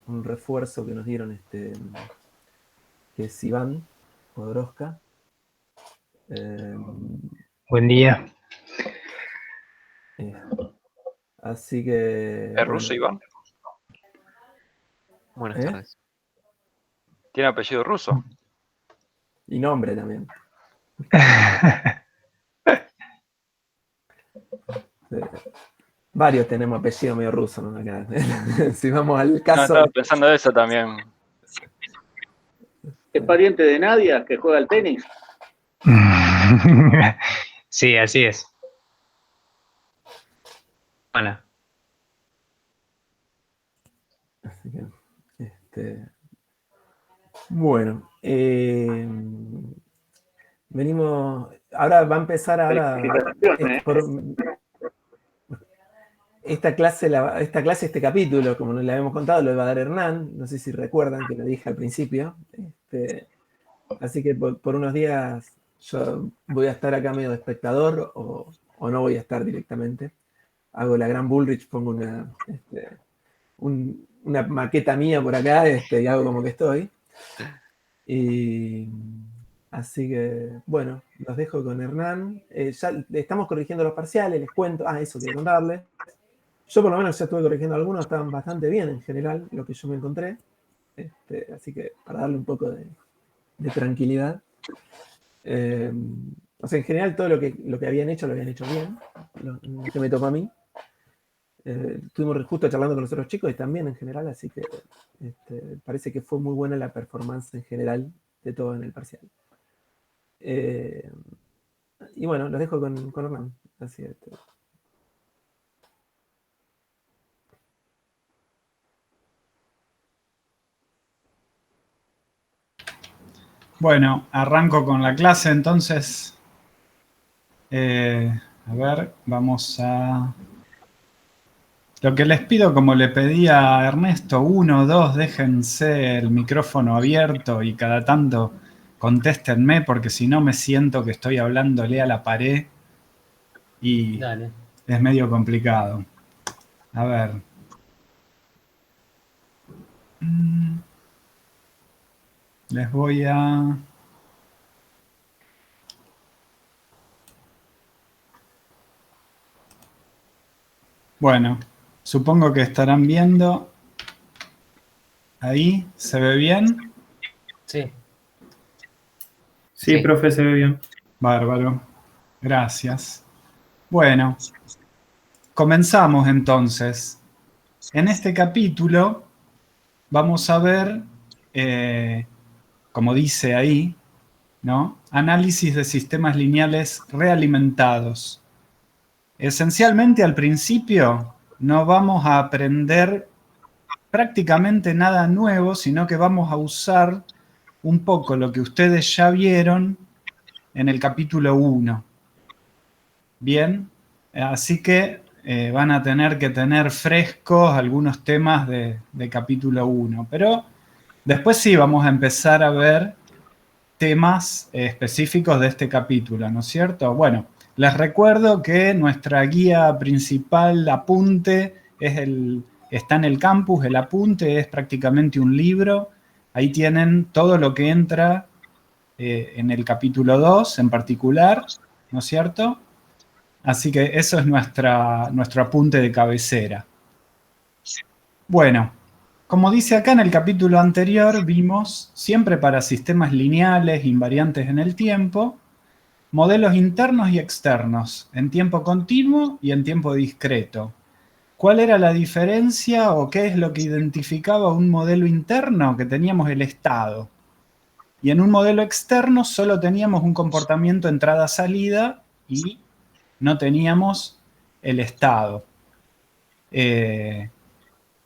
un refuerzo que nos dieron, que es Iván Podroska. Buen día. Así que... ¿Es ruso, Iván? Buenas tardes. ¿Tiene apellido ruso? Y nombre también. Varios tenemos apellido medio ruso, ¿no? Acá. Si vamos al caso... No, estaba pensando eso también. ¿Es pariente de Nadia, que juega al tenis? Sí, así es. Hola. Así que, bueno, venimos... Ahora va a empezar esta clase, este capítulo, como nos le habíamos contado, lo iba a dar Hernán. No sé si recuerdan que lo dije al principio. Así que por unos días yo voy a estar acá medio de espectador o no voy a estar directamente. Hago la gran Bullrich, pongo una maqueta mía por acá y hago como que estoy. Así que, bueno, los dejo con Hernán. Ya estamos corrigiendo los parciales, les cuento. Eso quería contarles. Yo por lo menos ya estuve corrigiendo algunos, estaban bastante bien en general, lo que yo me encontré. Así que para darle un poco de tranquilidad. O sea, en general todo lo que habían hecho lo habían hecho bien, lo que me tocó a mí. Estuvimos justo charlando con los otros chicos y también en general, así que parece que fue muy buena la performance en general de todo en el parcial. Y bueno, los dejo con Hernán. Así es. Bueno, arranco con la clase entonces. A ver, vamos a... Lo que les pido, como le pedí a Ernesto, 1 o 2, déjense el micrófono abierto y cada tanto contéstenme, porque si no me siento que estoy hablándole a la pared y Dale. Es medio complicado. A ver. Les voy a... Bueno, supongo que estarán viendo. Ahí, ¿se ve bien? Sí. Sí, profe, se ve bien. Bárbaro. Gracias. Bueno, comenzamos entonces. En este capítulo vamos a ver, como dice ahí, ¿no? Análisis de sistemas lineales realimentados. Esencialmente al principio no vamos a aprender prácticamente nada nuevo, sino que vamos a usar un poco lo que ustedes ya vieron en el capítulo 1. Bien, así que van a tener que tener frescos algunos temas de capítulo 1, pero después sí vamos a empezar a ver temas específicos de este capítulo, ¿no es cierto? Bueno, les recuerdo que nuestra guía principal, apunte, está en el campus. El apunte es prácticamente un libro. Ahí tienen todo lo que entra en el capítulo 2 en particular, ¿no es cierto? Así que eso es nuestro apunte de cabecera. Bueno, como dice acá en el capítulo anterior, vimos, siempre para sistemas lineales invariantes en el tiempo, modelos internos y externos, en tiempo continuo y en tiempo discreto. ¿Cuál era la diferencia o qué es lo que identificaba un modelo interno? Que teníamos el estado. Y en un modelo externo solo teníamos un comportamiento entrada-salida y no teníamos el estado.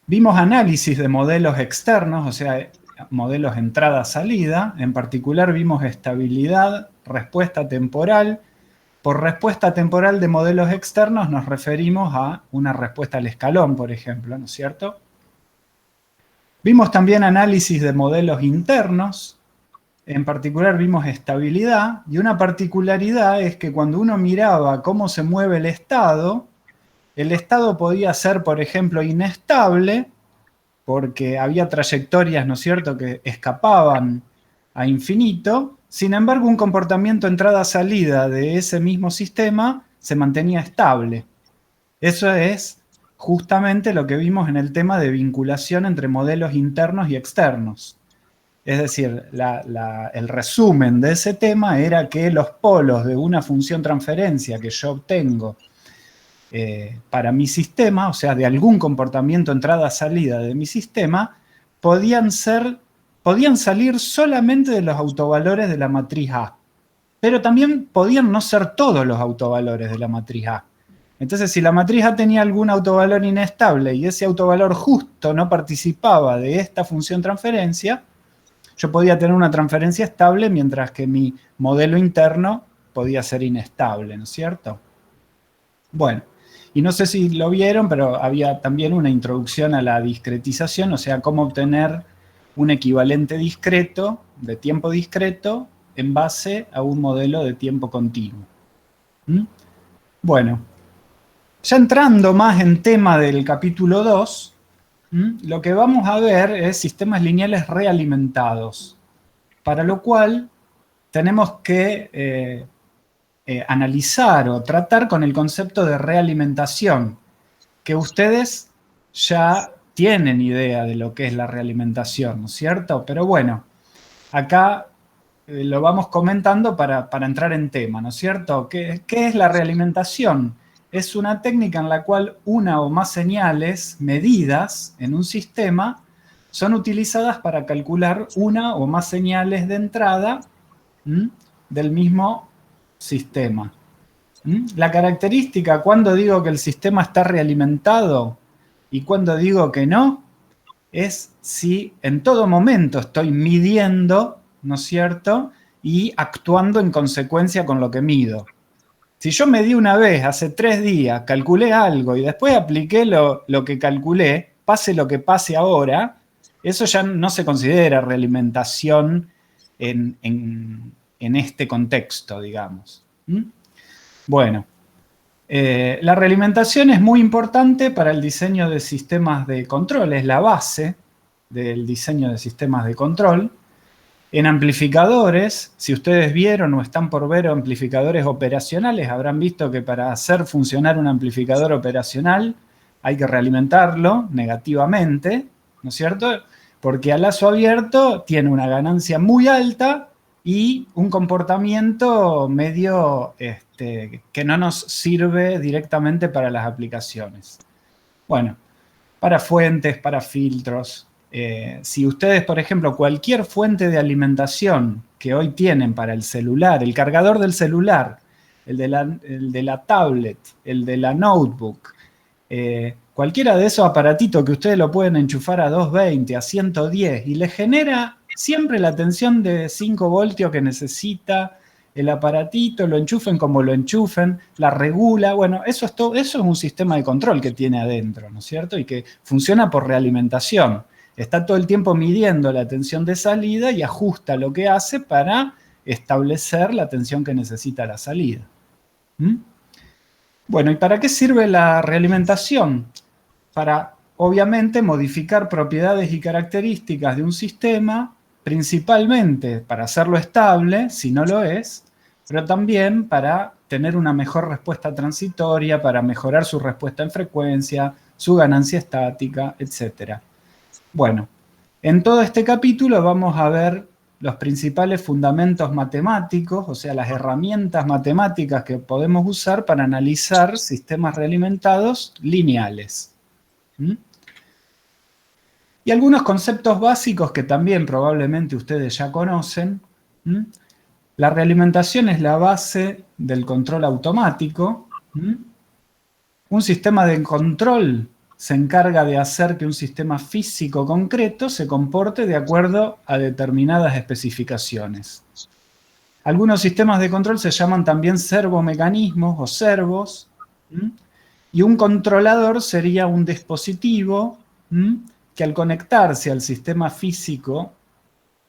Vimos análisis de modelos externos, o sea, modelos entrada-salida. En particular vimos estabilidad, respuesta temporal. Por respuesta temporal de modelos externos nos referimos a una respuesta al escalón, por ejemplo, ¿no es cierto? Vimos también análisis de modelos internos. En particular vimos estabilidad, y una particularidad es que cuando uno miraba cómo se mueve el estado podía ser, por ejemplo, inestable porque había trayectorias, ¿no es cierto?, que escapaban a infinito. Sin embargo, un comportamiento entrada-salida de ese mismo sistema se mantenía estable. Eso es justamente lo que vimos en el tema de vinculación entre modelos internos y externos. Es decir, el resumen de ese tema era que los polos de una función transferencia que yo obtengo para mi sistema, o sea, de algún comportamiento entrada-salida de mi sistema, podían salir solamente de los autovalores de la matriz A. Pero también podían no ser todos los autovalores de la matriz A. Entonces, si la matriz A tenía algún autovalor inestable y ese autovalor justo no participaba de esta función transferencia, yo podía tener una transferencia estable mientras que mi modelo interno podía ser inestable, ¿no es cierto? Bueno, y no sé si lo vieron, pero había también una introducción a la discretización, o sea, cómo obtener un equivalente discreto, de tiempo discreto, en base a un modelo de tiempo continuo. Bueno, ya entrando más en tema del capítulo 2, lo que vamos a ver es sistemas lineales realimentados, para lo cual tenemos que analizar o tratar con el concepto de realimentación, que ustedes ya tienen idea de lo que es la realimentación, ¿no es cierto? Pero bueno, acá lo vamos comentando para entrar en tema, ¿no es cierto? ¿Qué es la realimentación? Es una técnica en la cual una o más señales medidas en un sistema son utilizadas para calcular una o más señales de entrada del mismo sistema. La característica cuando digo que el sistema está realimentado y cuando digo que no, es si en todo momento estoy midiendo, ¿no es cierto?, y actuando en consecuencia con lo que mido. Si yo medí una vez, hace 3 días, calculé algo y después apliqué lo que calculé, pase lo que pase ahora, eso ya no se considera realimentación en este contexto, digamos. Bueno, la realimentación es muy importante para el diseño de sistemas de control, es la base del diseño de sistemas de control. En amplificadores, si ustedes vieron o están por ver amplificadores operacionales, habrán visto que para hacer funcionar un amplificador operacional hay que realimentarlo negativamente, ¿no es cierto? Porque a lazo abierto tiene una ganancia muy alta y un comportamiento medio que no nos sirve directamente para las aplicaciones. Bueno, para fuentes, para filtros. Si ustedes, por ejemplo, cualquier fuente de alimentación que hoy tienen para el celular, el cargador del celular, el de la tablet, el de la notebook, cualquiera de esos aparatitos que ustedes lo pueden enchufar a 220, a 110 y les genera siempre la tensión de 5 voltios que necesita el aparatito, lo enchufen como lo enchufen, la regula. Bueno, eso es un sistema de control que tiene adentro, ¿no es cierto? Y que funciona por realimentación. Está todo el tiempo midiendo la tensión de salida y ajusta lo que hace para establecer la tensión que necesita la salida. Bueno, ¿y para qué sirve la realimentación? Para, obviamente, modificar propiedades y características de un sistema, principalmente para hacerlo estable, si no lo es, pero también para tener una mejor respuesta transitoria, para mejorar su respuesta en frecuencia, su ganancia estática, etc. Bueno, en todo este capítulo vamos a ver los principales fundamentos matemáticos, o sea, las herramientas matemáticas que podemos usar para analizar sistemas realimentados lineales. Y algunos conceptos básicos que también probablemente ustedes ya conocen. La realimentación es la base del control automático. Un sistema de control se encarga de hacer que un sistema físico concreto se comporte de acuerdo a determinadas especificaciones. Algunos sistemas de control se llaman también servomecanismos o servos, y un controlador sería un dispositivo que al conectarse al sistema físico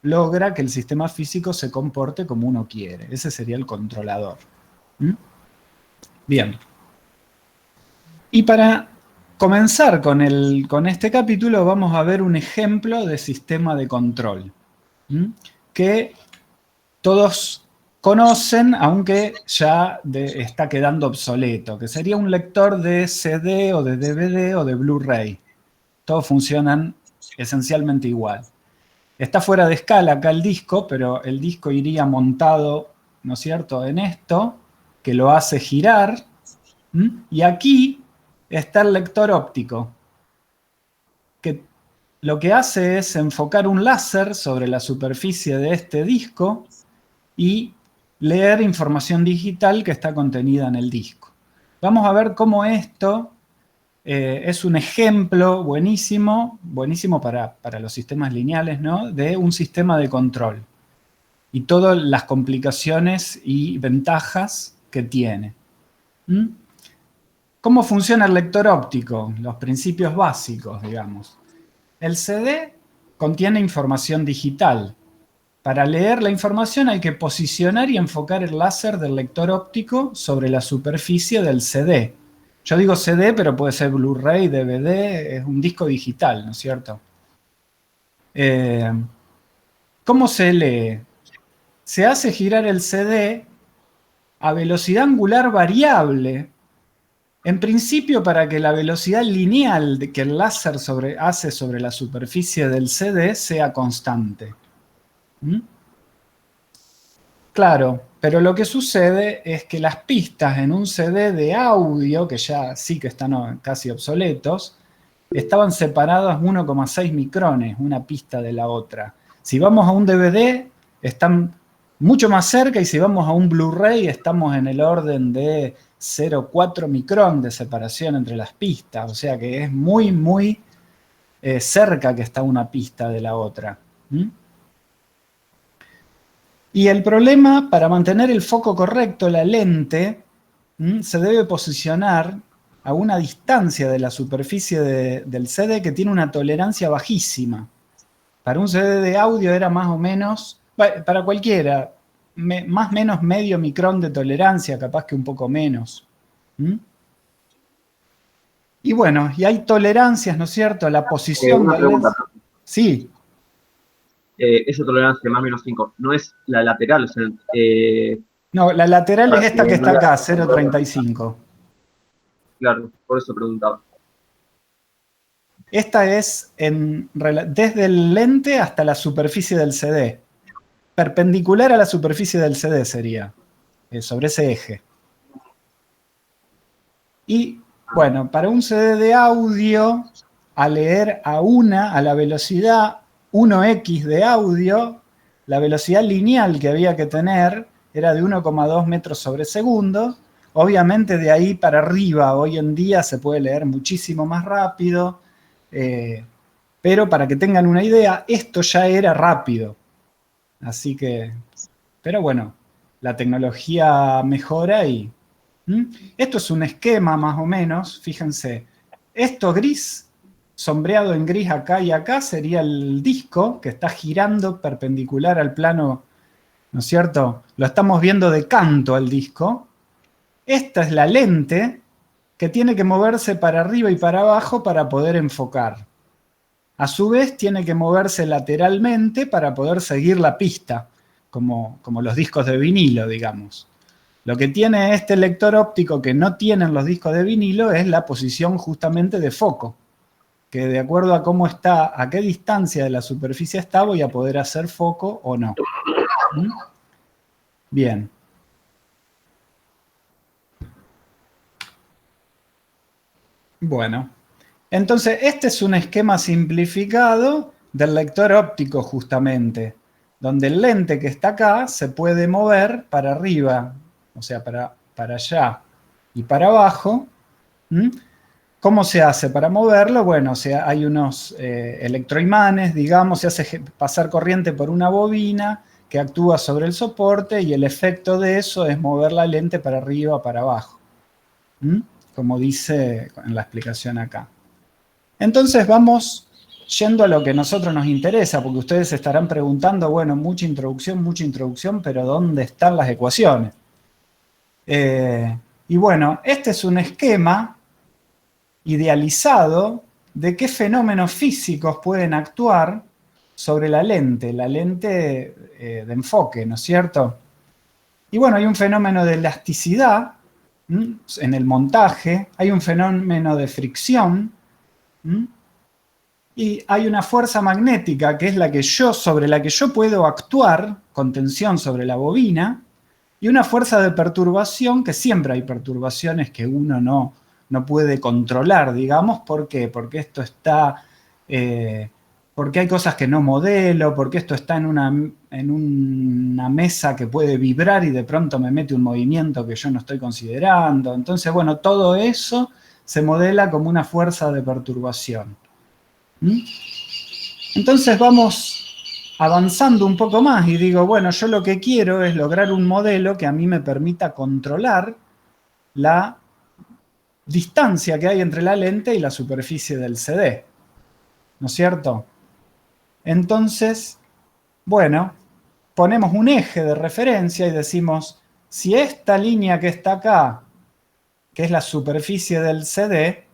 logra que el sistema físico se comporte como uno quiere. Ese sería el controlador. Bien. Y para comenzar con este capítulo, vamos a ver un ejemplo de sistema de control, que todos conocen, aunque ya está quedando obsoleto, que sería un lector de CD o de DVD o de Blu-ray. Todos funcionan esencialmente igual. Está fuera de escala acá el disco, pero el disco iría montado, ¿no es cierto?, en esto, que lo hace girar. Y aquí está el lector óptico, que lo que hace es enfocar un láser sobre la superficie de este disco y leer información digital que está contenida en el disco. Vamos a ver cómo esto es un ejemplo buenísimo para los sistemas lineales, ¿no?, de un sistema de control y todas las complicaciones y ventajas que tiene. ¿Cómo funciona el lector óptico? Los principios básicos, digamos. El CD contiene información digital. Para leer la información hay que posicionar y enfocar el láser del lector óptico sobre la superficie del CD. Yo digo CD, pero puede ser Blu-ray, DVD, es un disco digital, ¿no es cierto? ¿Cómo se lee? Se hace girar el CD a velocidad angular variable, en principio para que la velocidad lineal que el láser hace sobre la superficie del CD sea constante. Claro, pero lo que sucede es que las pistas en un CD de audio, que ya sí que están casi obsoletos, estaban separadas 1,6 micrones, una pista de la otra. Si vamos a un DVD, están mucho más cerca, y si vamos a un Blu-ray, estamos en el orden de 0,4 micrón de separación entre las pistas. O sea que es muy, muy cerca que está una pista de la otra. Y el problema, para mantener el foco correcto, la lente se debe posicionar a una distancia de la superficie del CD que tiene una tolerancia bajísima. Para un CD de audio era más o menos, para cualquiera, más o menos medio micrón de tolerancia, capaz que un poco menos. Y bueno, y hay tolerancias, ¿no es cierto? La posición una del pregunta. Sí. Esa tolerancia más o menos 5, ¿no es la lateral? O sea, No, la lateral es esta que está no acá, la- 0,35. Claro, por eso preguntaba. Esta es desde el lente hasta la superficie del CD. Perpendicular a la superficie del CD sería, sobre ese eje. Y bueno, para un CD de audio, a leer a la velocidad 1x de audio, la velocidad lineal que había que tener era de 1,2 metros sobre segundo. Obviamente de ahí para arriba hoy en día se puede leer muchísimo más rápido, pero para que tengan una idea, esto ya era rápido. Así que, pero bueno, la tecnología mejora y... Esto es un esquema más o menos, fíjense. Esto gris, sombreado en gris acá y acá, sería el disco que está girando perpendicular al plano, ¿no es cierto? Lo estamos viendo de canto al disco. Esta es la lente que tiene que moverse para arriba y para abajo para poder enfocar. A su vez tiene que moverse lateralmente para poder seguir la pista, como los discos de vinilo, digamos. Lo que tiene este lector óptico que no tienen los discos de vinilo es la posición justamente de foco, que de acuerdo a cómo está, a qué distancia de la superficie está, voy a poder hacer foco o no. Bien. Bueno, entonces este es un esquema simplificado del lector óptico justamente, donde el lente que está acá se puede mover para arriba, o sea, para allá y para abajo. ¿Cómo se hace para moverlo? Bueno, o sea, hay unos electroimanes, digamos, se hace pasar corriente por una bobina que actúa sobre el soporte y el efecto de eso es mover la lente para arriba o para abajo. Como dice en la explicación acá. Entonces vamos yendo a lo que a nosotros nos interesa, porque ustedes se estarán preguntando, bueno, mucha introducción, pero ¿dónde están las ecuaciones? Y bueno, este es un esquema idealizado de qué fenómenos físicos pueden actuar sobre la lente de enfoque, ¿no es cierto? Y bueno, hay un fenómeno de elasticidad en el montaje, hay un fenómeno de fricción, y hay una fuerza magnética que es sobre la que yo puedo actuar con tensión sobre la bobina, y una fuerza de perturbación, que siempre hay perturbaciones que uno no puede controlar, digamos. ¿Por qué? Porque esto está, porque hay cosas que no modelo, porque esto está en una mesa que puede vibrar y de pronto me mete un movimiento que yo no estoy considerando. Entonces, bueno, todo eso se modela como una fuerza de perturbación. Entonces vamos avanzando un poco más y digo, bueno, yo lo que quiero es lograr un modelo que a mí me permita controlar la distancia que hay entre la lente y la superficie del CD, ¿no es cierto? Entonces, bueno, ponemos un eje de referencia y decimos, si esta línea que está acá, que es la superficie del CD,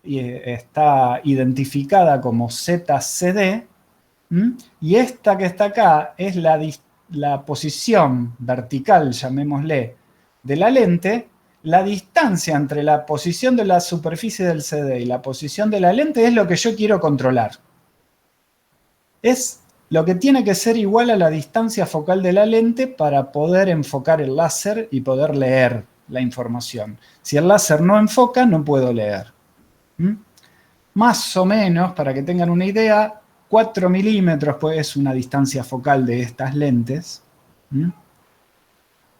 y está identificada como ZCD, y esta que está acá es la posición vertical, llamémosle, de la lente, la distancia entre la posición de la superficie del CD y la posición de la lente es lo que yo quiero controlar. Es lo que tiene que ser igual a la distancia focal de la lente para poder enfocar el láser y poder leer la información. Si el láser no enfoca, no puedo leer. Más o menos, para que tengan una idea, 4 milímetros pues, es una distancia focal de estas lentes.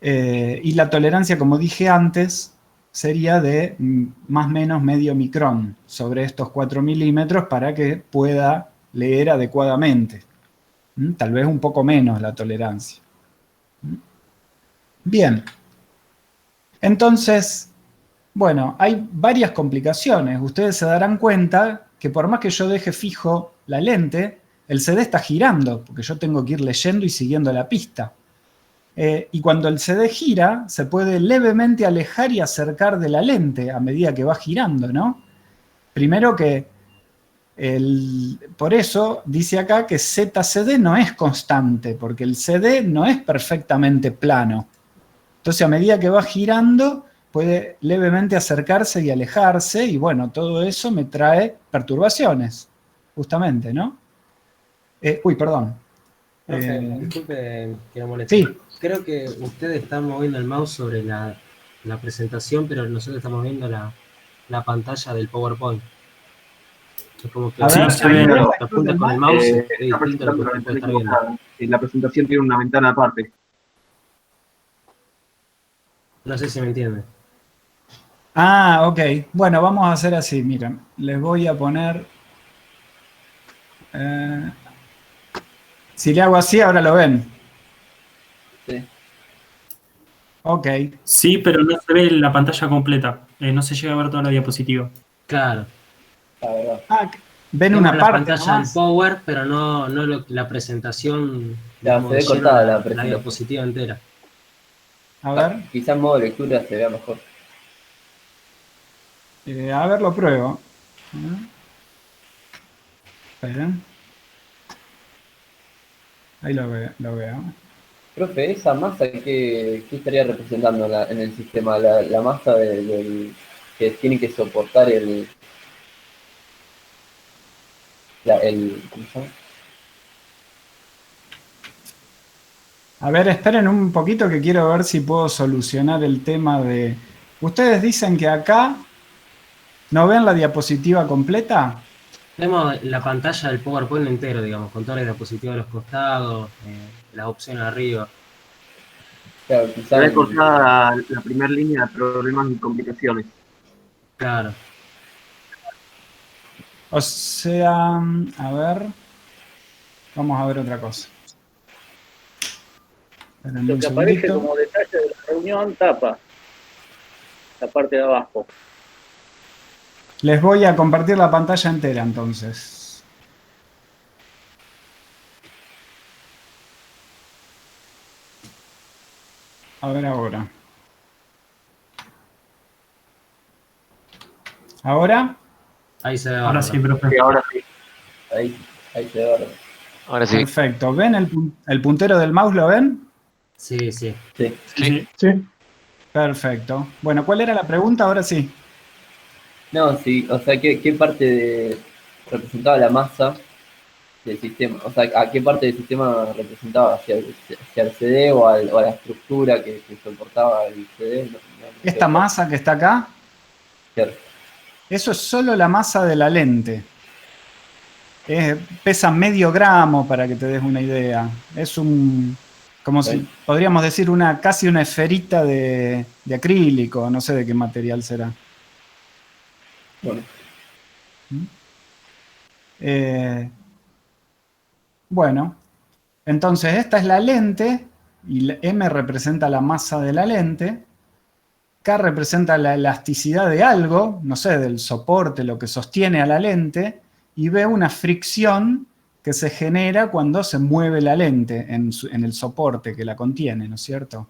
Y la tolerancia, como dije antes, sería de más o menos medio micrón sobre estos 4 milímetros para que pueda leer adecuadamente. Tal vez un poco menos la tolerancia. Bien. Entonces, bueno, hay varias complicaciones. Ustedes se darán cuenta que por más que yo deje fijo la lente, el CD está girando, porque yo tengo que ir leyendo y siguiendo la pista. Y cuando el CD gira, se puede levemente alejar y acercar de la lente a medida que va girando, ¿no? Primero que, por eso dice acá que ZCD no es constante, porque el CD no es perfectamente plano. Entonces, a medida que va girando, puede levemente acercarse y alejarse, y bueno, todo eso me trae perturbaciones, justamente, ¿no? Uy, perdón. Disculpe que lo moleste. Sí. Creo que usted está moviendo el mouse sobre la presentación, pero nosotros estamos viendo la pantalla del PowerPoint. Es como que Sí, se ve. lo apunta con el mouse, es Está distinto a lo que presentando la usted puede ventana estar viendo. equivocada. La presentación tiene una ventana aparte. No sé si me entiende. Ah, ok. Bueno, vamos a hacer así, miren. Les voy a poner... si le hago así, ahora lo ven. Sí. Ok. Sí, pero no se ve la pantalla completa. No se llega a ver toda la diapositiva. Claro. La verdad. Ah, ven Vemos una la parte pantalla en nomás. Power, pero no la presentación. Ya, digamos, se ve de lleno, cortada la la presentación. diapositiva entera. A ver. Quizás en modo lectura se vea mejor. A ver, lo pruebo. Esperen. Ahí lo veo. Profe, esa masa ¿qué estaría representando en el sistema? La masa que tiene que soportar ¿cómo se llama? A ver, esperen un poquito que quiero ver si puedo solucionar el tema de... Ustedes dicen que acá no ven la diapositiva completa. Vemos la pantalla del PowerPoint entero, digamos, con todas las diapositivas a los costados, las opciones arriba. Claro, Se quizás ve cortada la primera línea de problemas y complicaciones. Claro. O sea, a ver. Vamos a ver otra cosa. Esperen lo un que aparece segundito. como detalle de la reunión tapa la parte de abajo. Les voy a compartir la pantalla entera entonces. A ver ahora. ¿Ahora? Ahí se ve. Ahora sí, profe. Sí, ahora sí. Ahí se ve. Ahora sí. Perfecto. ¿Ven el puntero del mouse? ¿Lo ven? Sí, sí. Sí. Sí. Sí. Perfecto. Bueno, ¿cuál era la pregunta? Ahora sí. No, sí, o sea, ¿qué parte representaba la masa del sistema? O sea, ¿a qué parte del sistema representaba? ¿Hacia el CD o a la estructura que soportaba el CD? Esta masa que está acá, Claro. eso es solo la masa de la lente. Pesa medio gramo, para que te des una idea. Es como si podríamos decir casi una esferita de acrílico, no sé de qué material será. Bueno, Bueno, entonces esta es la lente, y la M representa la masa de la lente, K representa la elasticidad de algo, no sé, del soporte, lo que sostiene a la lente, y B una fricción que se genera cuando se mueve la lente en el soporte que la contiene, ¿no es cierto?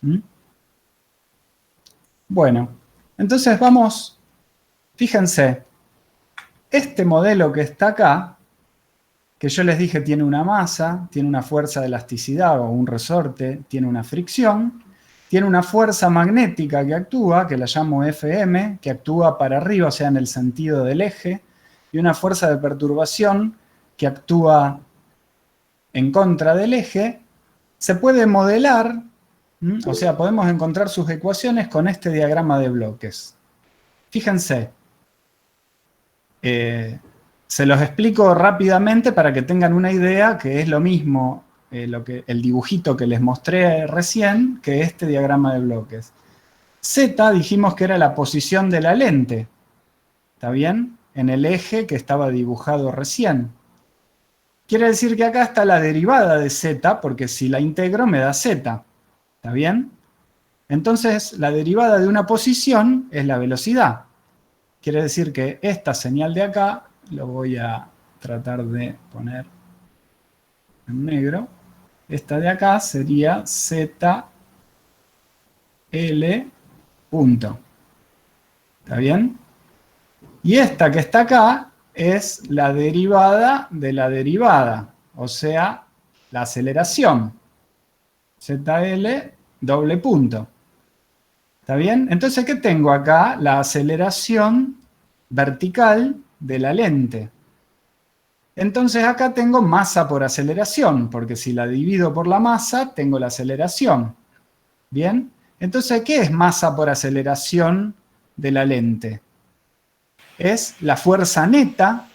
¿Mm? Bueno, entonces vamos, fíjense, este modelo que está acá, que yo les dije tiene una masa, tiene una fuerza de elasticidad o un resorte, tiene una fricción, tiene una fuerza magnética que actúa, que la llamo Fm, que actúa para arriba, o sea, en el sentido del eje, y una fuerza de perturbación que actúa en contra del eje. Se puede modelar, o sea, podemos encontrar sus ecuaciones con este diagrama de bloques. Fíjense, se los explico rápidamente para que tengan una idea, que es lo mismo el dibujito que les mostré recién que este diagrama de bloques. Z dijimos que era la posición de la lente, ¿está bien? En el eje que estaba dibujado recién. Quiere decir que acá está la derivada de Z, porque si la integro me da Z, ¿está bien? Entonces la derivada de una posición es la velocidad. Quiere decir que esta señal de acá, lo voy a tratar de poner en negro, esta de acá sería ZL punto. ¿Está bien? Y esta que está acá es la derivada de la derivada, o sea, la aceleración. ZL doble punto. ¿Está bien? Entonces, ¿qué tengo acá? La aceleración vertical de la lente. Entonces acá tengo masa por aceleración, porque si la divido por la masa, tengo la aceleración. ¿Bien? Entonces, ¿qué es masa por aceleración de la lente? Es la fuerza neta,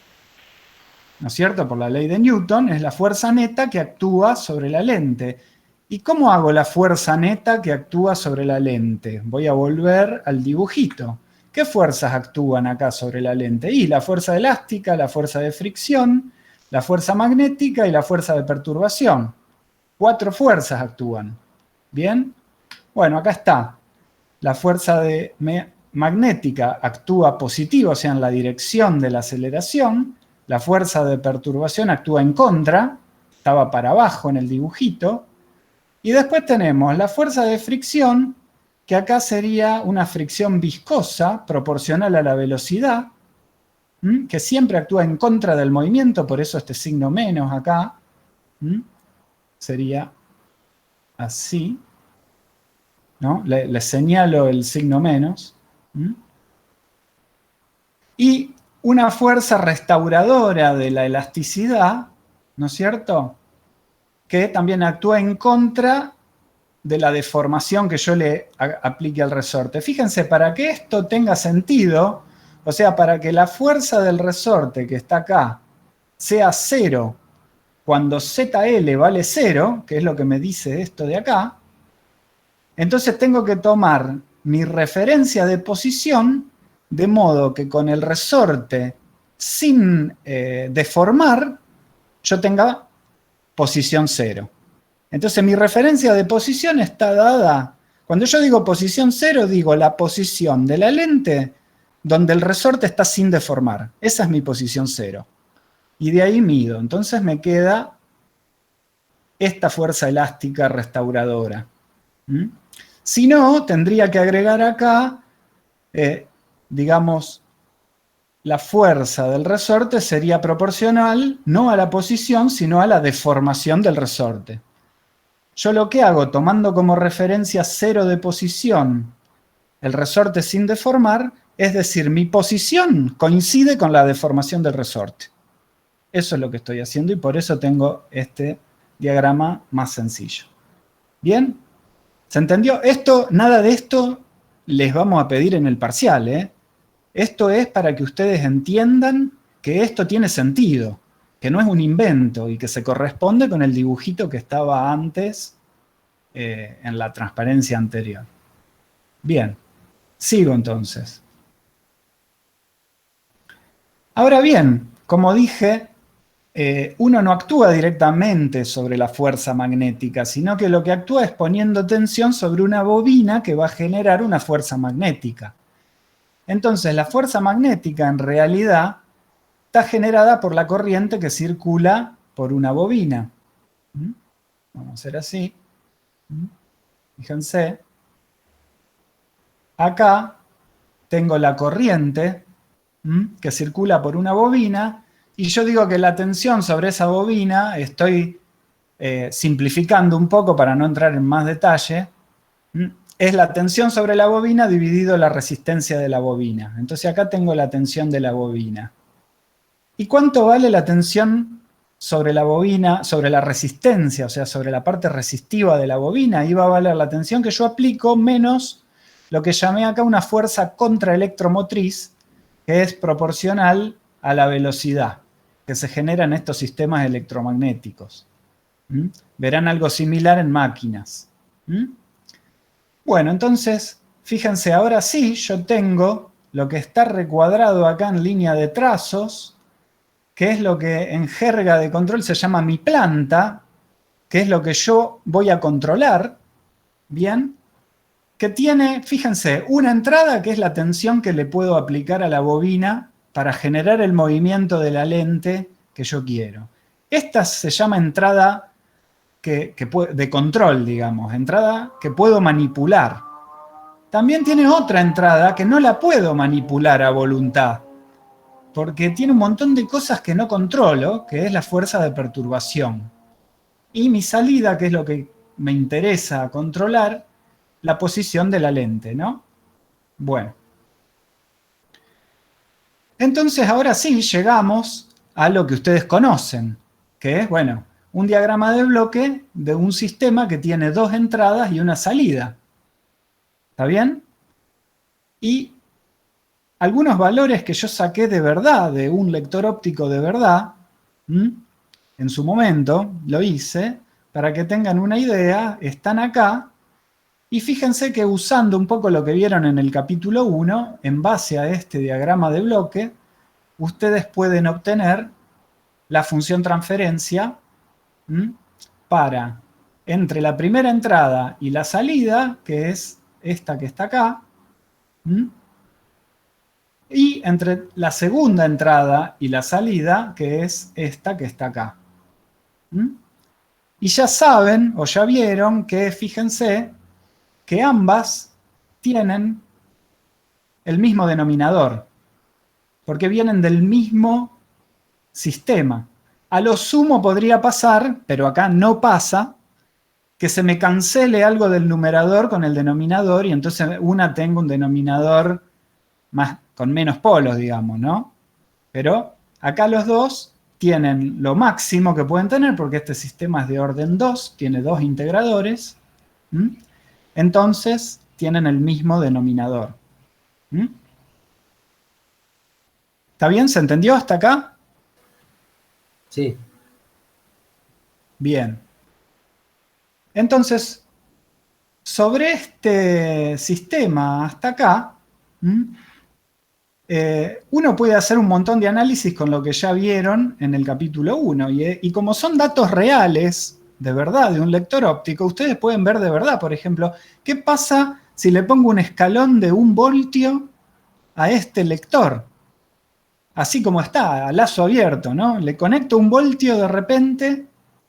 ¿no es cierto? Por la ley de Newton, es la fuerza neta que actúa sobre la lente. ¿Y cómo hago la fuerza neta que actúa sobre la lente? Voy a volver al dibujito. ¿Qué fuerzas actúan acá sobre la lente? Y la fuerza elástica, la fuerza de fricción, la fuerza magnética y la fuerza de perturbación. 4 fuerzas actúan. ¿Bien? Bueno, acá está. La fuerza magnética actúa positivo, o sea, en la dirección de la aceleración. La fuerza de perturbación actúa en contra. Estaba para abajo en el dibujito. Y después tenemos la fuerza de fricción, que acá sería una fricción viscosa proporcional a la velocidad, que siempre actúa en contra del movimiento, por eso este signo menos acá sería así, ¿no? Le señalo el signo menos. Y una fuerza restauradora de la elasticidad, ¿no es cierto?, que también actúa en contra de la deformación que yo le aplique al resorte. Fíjense, para que esto tenga sentido, o sea, para que la fuerza del resorte que está acá sea 0 cuando ZL vale 0, que es lo que me dice esto de acá, entonces tengo que tomar mi referencia de posición de modo que con el resorte sin deformar yo tenga posición 0. Entonces mi referencia de posición está dada, cuando yo digo posición 0, digo la posición de la lente donde el resorte está sin deformar. Esa es mi posición 0. Y de ahí mido. Entonces me queda esta fuerza elástica restauradora. Si no, tendría que agregar acá, digamos, la fuerza del resorte sería proporcional no a la posición, sino a la deformación del resorte. Yo lo que hago, tomando como referencia 0 de posición el resorte sin deformar, es decir, mi posición coincide con la deformación del resorte. Eso es lo que estoy haciendo y por eso tengo este diagrama más sencillo. ¿Bien? ¿Se entendió? Nada de esto les vamos a pedir en el parcial, ¿eh? Esto es para que ustedes entiendan que esto tiene sentido, que no es un invento y que se corresponde con el dibujito que estaba antes en la transparencia anterior. Bien, sigo entonces. Ahora bien, como dije, uno no actúa directamente sobre la fuerza magnética, sino que lo que actúa es poniendo tensión sobre una bobina que va a generar una fuerza magnética. Entonces, la fuerza magnética en realidad está generada por la corriente que circula por una bobina. Vamos a hacer así. Fíjense. Acá tengo la corriente que circula por una bobina y yo digo que la tensión sobre esa bobina, estoy simplificando un poco para no entrar en más detalle, es la tensión sobre la bobina dividido la resistencia de la bobina. Entonces acá tengo la tensión de la bobina. ¿Y cuánto vale la tensión sobre la bobina, sobre la resistencia, o sea, sobre la parte resistiva de la bobina? Ahí va a valer la tensión que yo aplico menos lo que llamé acá una fuerza contraelectromotriz, que es proporcional a la velocidad que se genera en estos sistemas electromagnéticos. Verán algo similar en máquinas. Bueno, entonces, fíjense, ahora sí, yo tengo lo que está recuadrado acá en línea de trazos, que es lo que en jerga de control se llama mi planta, que es lo que yo voy a controlar, ¿bien? Que tiene, fíjense, una entrada que es la tensión que le puedo aplicar a la bobina para generar el movimiento de la lente que yo quiero. Esta se llama entrada de control, digamos, entrada que puedo manipular. También tiene otra entrada que no la puedo manipular a voluntad, porque tiene un montón de cosas que no controlo, que es la fuerza de perturbación. Y mi salida, que es lo que me interesa controlar, la posición de la lente, ¿no? Bueno. Entonces, ahora sí, llegamos a lo que ustedes conocen, que es, bueno, un diagrama de bloque de un sistema que tiene 2 entradas y una salida. ¿Está bien? Y algunos valores que yo saqué de verdad, de un lector óptico de verdad, en su momento lo hice, para que tengan una idea, están acá. Y fíjense que usando un poco lo que vieron en el capítulo 1, en base a este diagrama de bloque, ustedes pueden obtener la función transferencia para entre la primera entrada y la salida, que es esta que está acá, y entre la segunda entrada y la salida, que es esta que está acá. Y ya saben, o ya vieron, que fíjense que ambas tienen el mismo denominador, porque vienen del mismo sistema. A lo sumo podría pasar, pero acá no pasa, que se me cancele algo del numerador con el denominador y entonces una tenga un denominador con menos polos, digamos, ¿no? Pero acá los dos tienen lo máximo que pueden tener, porque este sistema es de orden 2, tiene 2 integradores, entonces tienen el mismo denominador. ¿Está bien? ¿Se entendió hasta acá? Sí. Bien. Entonces, sobre este sistema hasta acá, uno puede hacer un montón de análisis con lo que ya vieron en el capítulo 1. Y como son datos reales, de verdad, de un lector óptico, ustedes pueden ver de verdad, por ejemplo, qué pasa si le pongo un escalón de 1 voltio a este lector. Así como está, a lazo abierto, ¿no? Le conecto 1 voltio de repente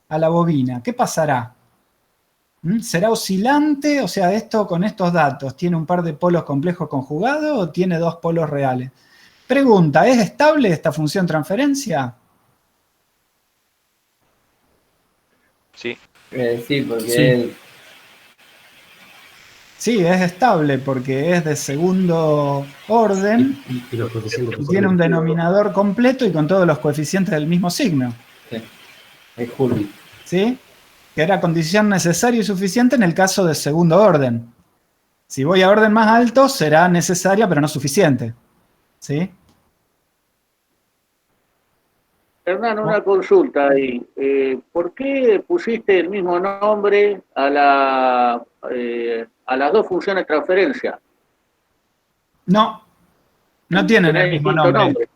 a la bobina. ¿Qué pasará? ¿Será oscilante? O sea, esto con estos datos, ¿tiene un par de polos complejos conjugados o tiene 2 polos reales? Pregunta, ¿es estable esta función transferencia? Sí. Sí, porque Sí. Sí, es estable porque es de segundo orden Y los coeficientes y tiene un positivos. denominador completo y con todos los coeficientes del mismo signo. es Hurwitz. ¿Sí? Que era condición necesaria y suficiente en el caso de segundo orden. Si voy a orden más alto, será necesaria pero no suficiente. ¿Sí? Hernán, una consulta ahí. ¿Por qué pusiste el mismo nombre a las dos funciones de transferencia? No, no tienen el Tenés mismo distinto nombre. nombre.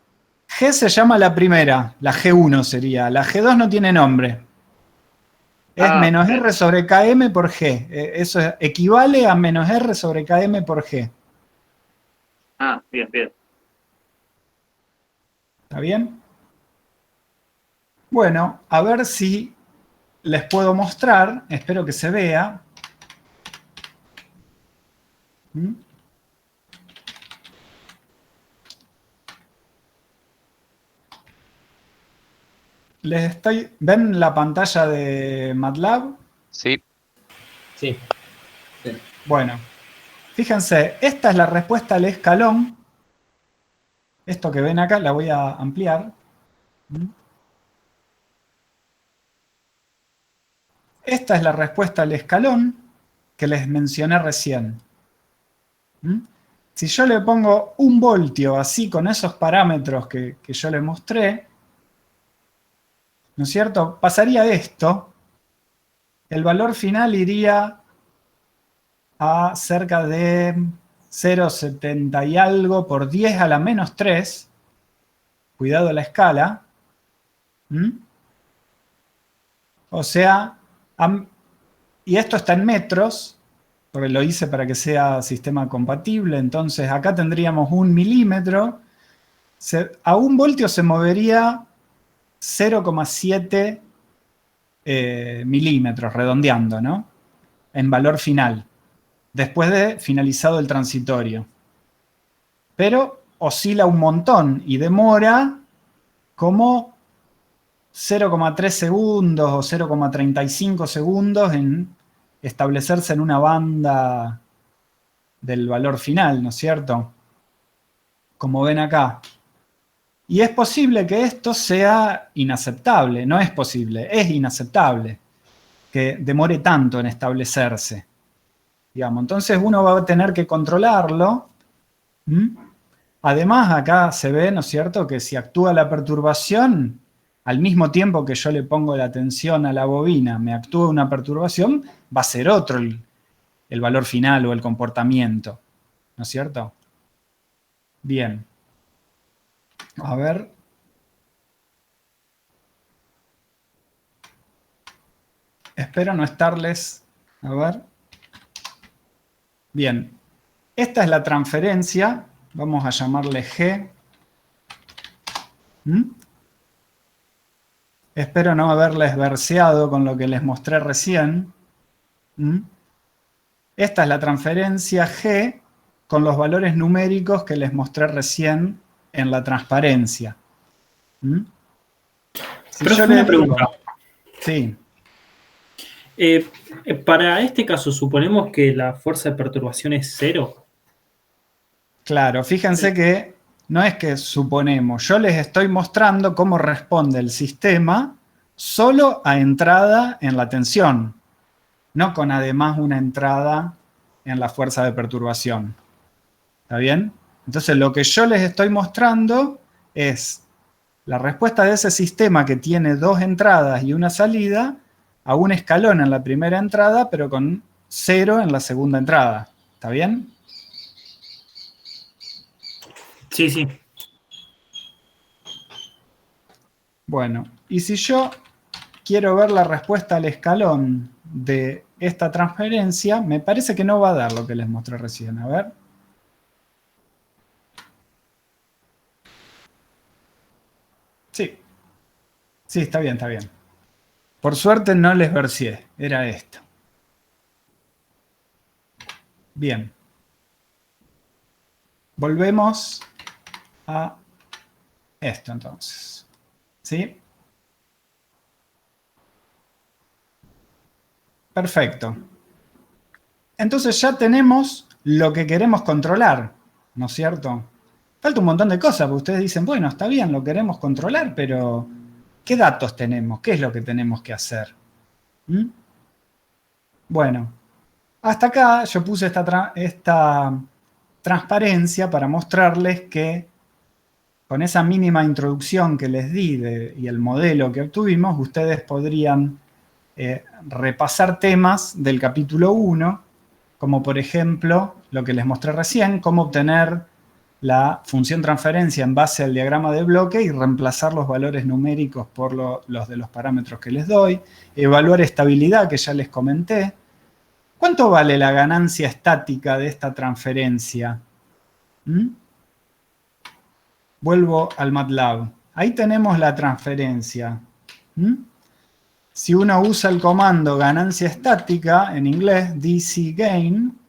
G se llama la primera, la G1 sería. La G2 no tiene nombre. Es menos bien. R sobre KM por G. Eso equivale a menos R sobre KM por G. Bien, bien. ¿Está bien? Bueno, a ver si les puedo mostrar. Espero que se vea. ¿Mm? ¿Ven la pantalla de MATLAB? Sí. Sí. Bueno, fíjense, esta es la respuesta al escalón. Esto que ven acá la voy a ampliar. ¿Mm? Esta es la respuesta al escalón que les mencioné recién. ¿Mm? Si yo le pongo 1 voltio así con esos parámetros que yo les mostré, ¿no es cierto? Pasaría esto. El valor final iría a cerca de 0,70 y algo por 10 a la menos 3. Cuidado la escala. ¿Mm? O sea, y esto está en metros, porque lo hice para que sea sistema compatible. Entonces acá tendríamos 1 milímetro. A 1 voltio se movería 0,7 milímetros, redondeando, ¿no? En valor final, después de finalizado el transitorio. Pero oscila un montón y demora como 0,3 segundos o 0,35 segundos en establecerse en una banda del valor final, ¿no es cierto? Como ven acá. Y es posible que esto sea inaceptable. No es posible, es inaceptable que demore tanto en establecerse. Digamos. Entonces uno va a tener que controlarlo. ¿Mm? Además, acá se ve, ¿no es cierto?, que si actúa la perturbación, al mismo tiempo que yo le pongo la tensión a la bobina, me actúa una perturbación, va a ser otro el valor final o el comportamiento. ¿No es cierto? Bien. A ver. Espero no estarles... A ver. Bien. Esta es la transferencia. Vamos a llamarle G. ¿Mm? Espero no haberles verseado con lo que les mostré recién. ¿Mm? Esta es la transferencia G con los valores numéricos que les mostré recién en la transparencia. ¿Mm? Si Profe, yo una les digo... pregunta. Sí. Para este caso, suponemos que la fuerza de perturbación es 0. Claro, fíjense que no es que suponemos, yo les estoy mostrando cómo responde el sistema solo a entrada en la tensión, no con además una entrada en la fuerza de perturbación. ¿Está bien? Entonces lo que yo les estoy mostrando es la respuesta de ese sistema que tiene 2 entradas y una salida a un escalón en la primera entrada, pero con 0 en la segunda entrada. ¿Está bien? Sí, sí. Bueno, y si yo quiero ver la respuesta al escalón de esta transferencia, me parece que no va a dar lo que les mostré recién. A ver. Sí. Sí, está bien, está bien. Por suerte no les versié, era esto. Bien. Volvemos a esto entonces. ¿Sí? Perfecto. Entonces ya tenemos lo que queremos controlar, ¿no es cierto? Falta un montón de cosas, porque ustedes dicen, bueno, está bien, lo queremos controlar, pero ¿qué datos tenemos? ¿Qué es lo que tenemos que hacer? ¿Mm? Bueno, hasta acá yo puse esta transparencia para mostrarles que con esa mínima introducción que les di y el modelo que obtuvimos, ustedes podrían repasar temas del capítulo 1, como por ejemplo lo que les mostré recién, cómo obtener la función transferencia en base al diagrama de bloque y reemplazar los valores numéricos por los de los parámetros que les doy, evaluar estabilidad, que ya les comenté. ¿Cuánto vale la ganancia estática de esta transferencia? ¿Mm? Vuelvo al MATLAB. Ahí tenemos la transferencia. ¿Mm? Si uno usa el comando ganancia estática, en inglés, dcgain,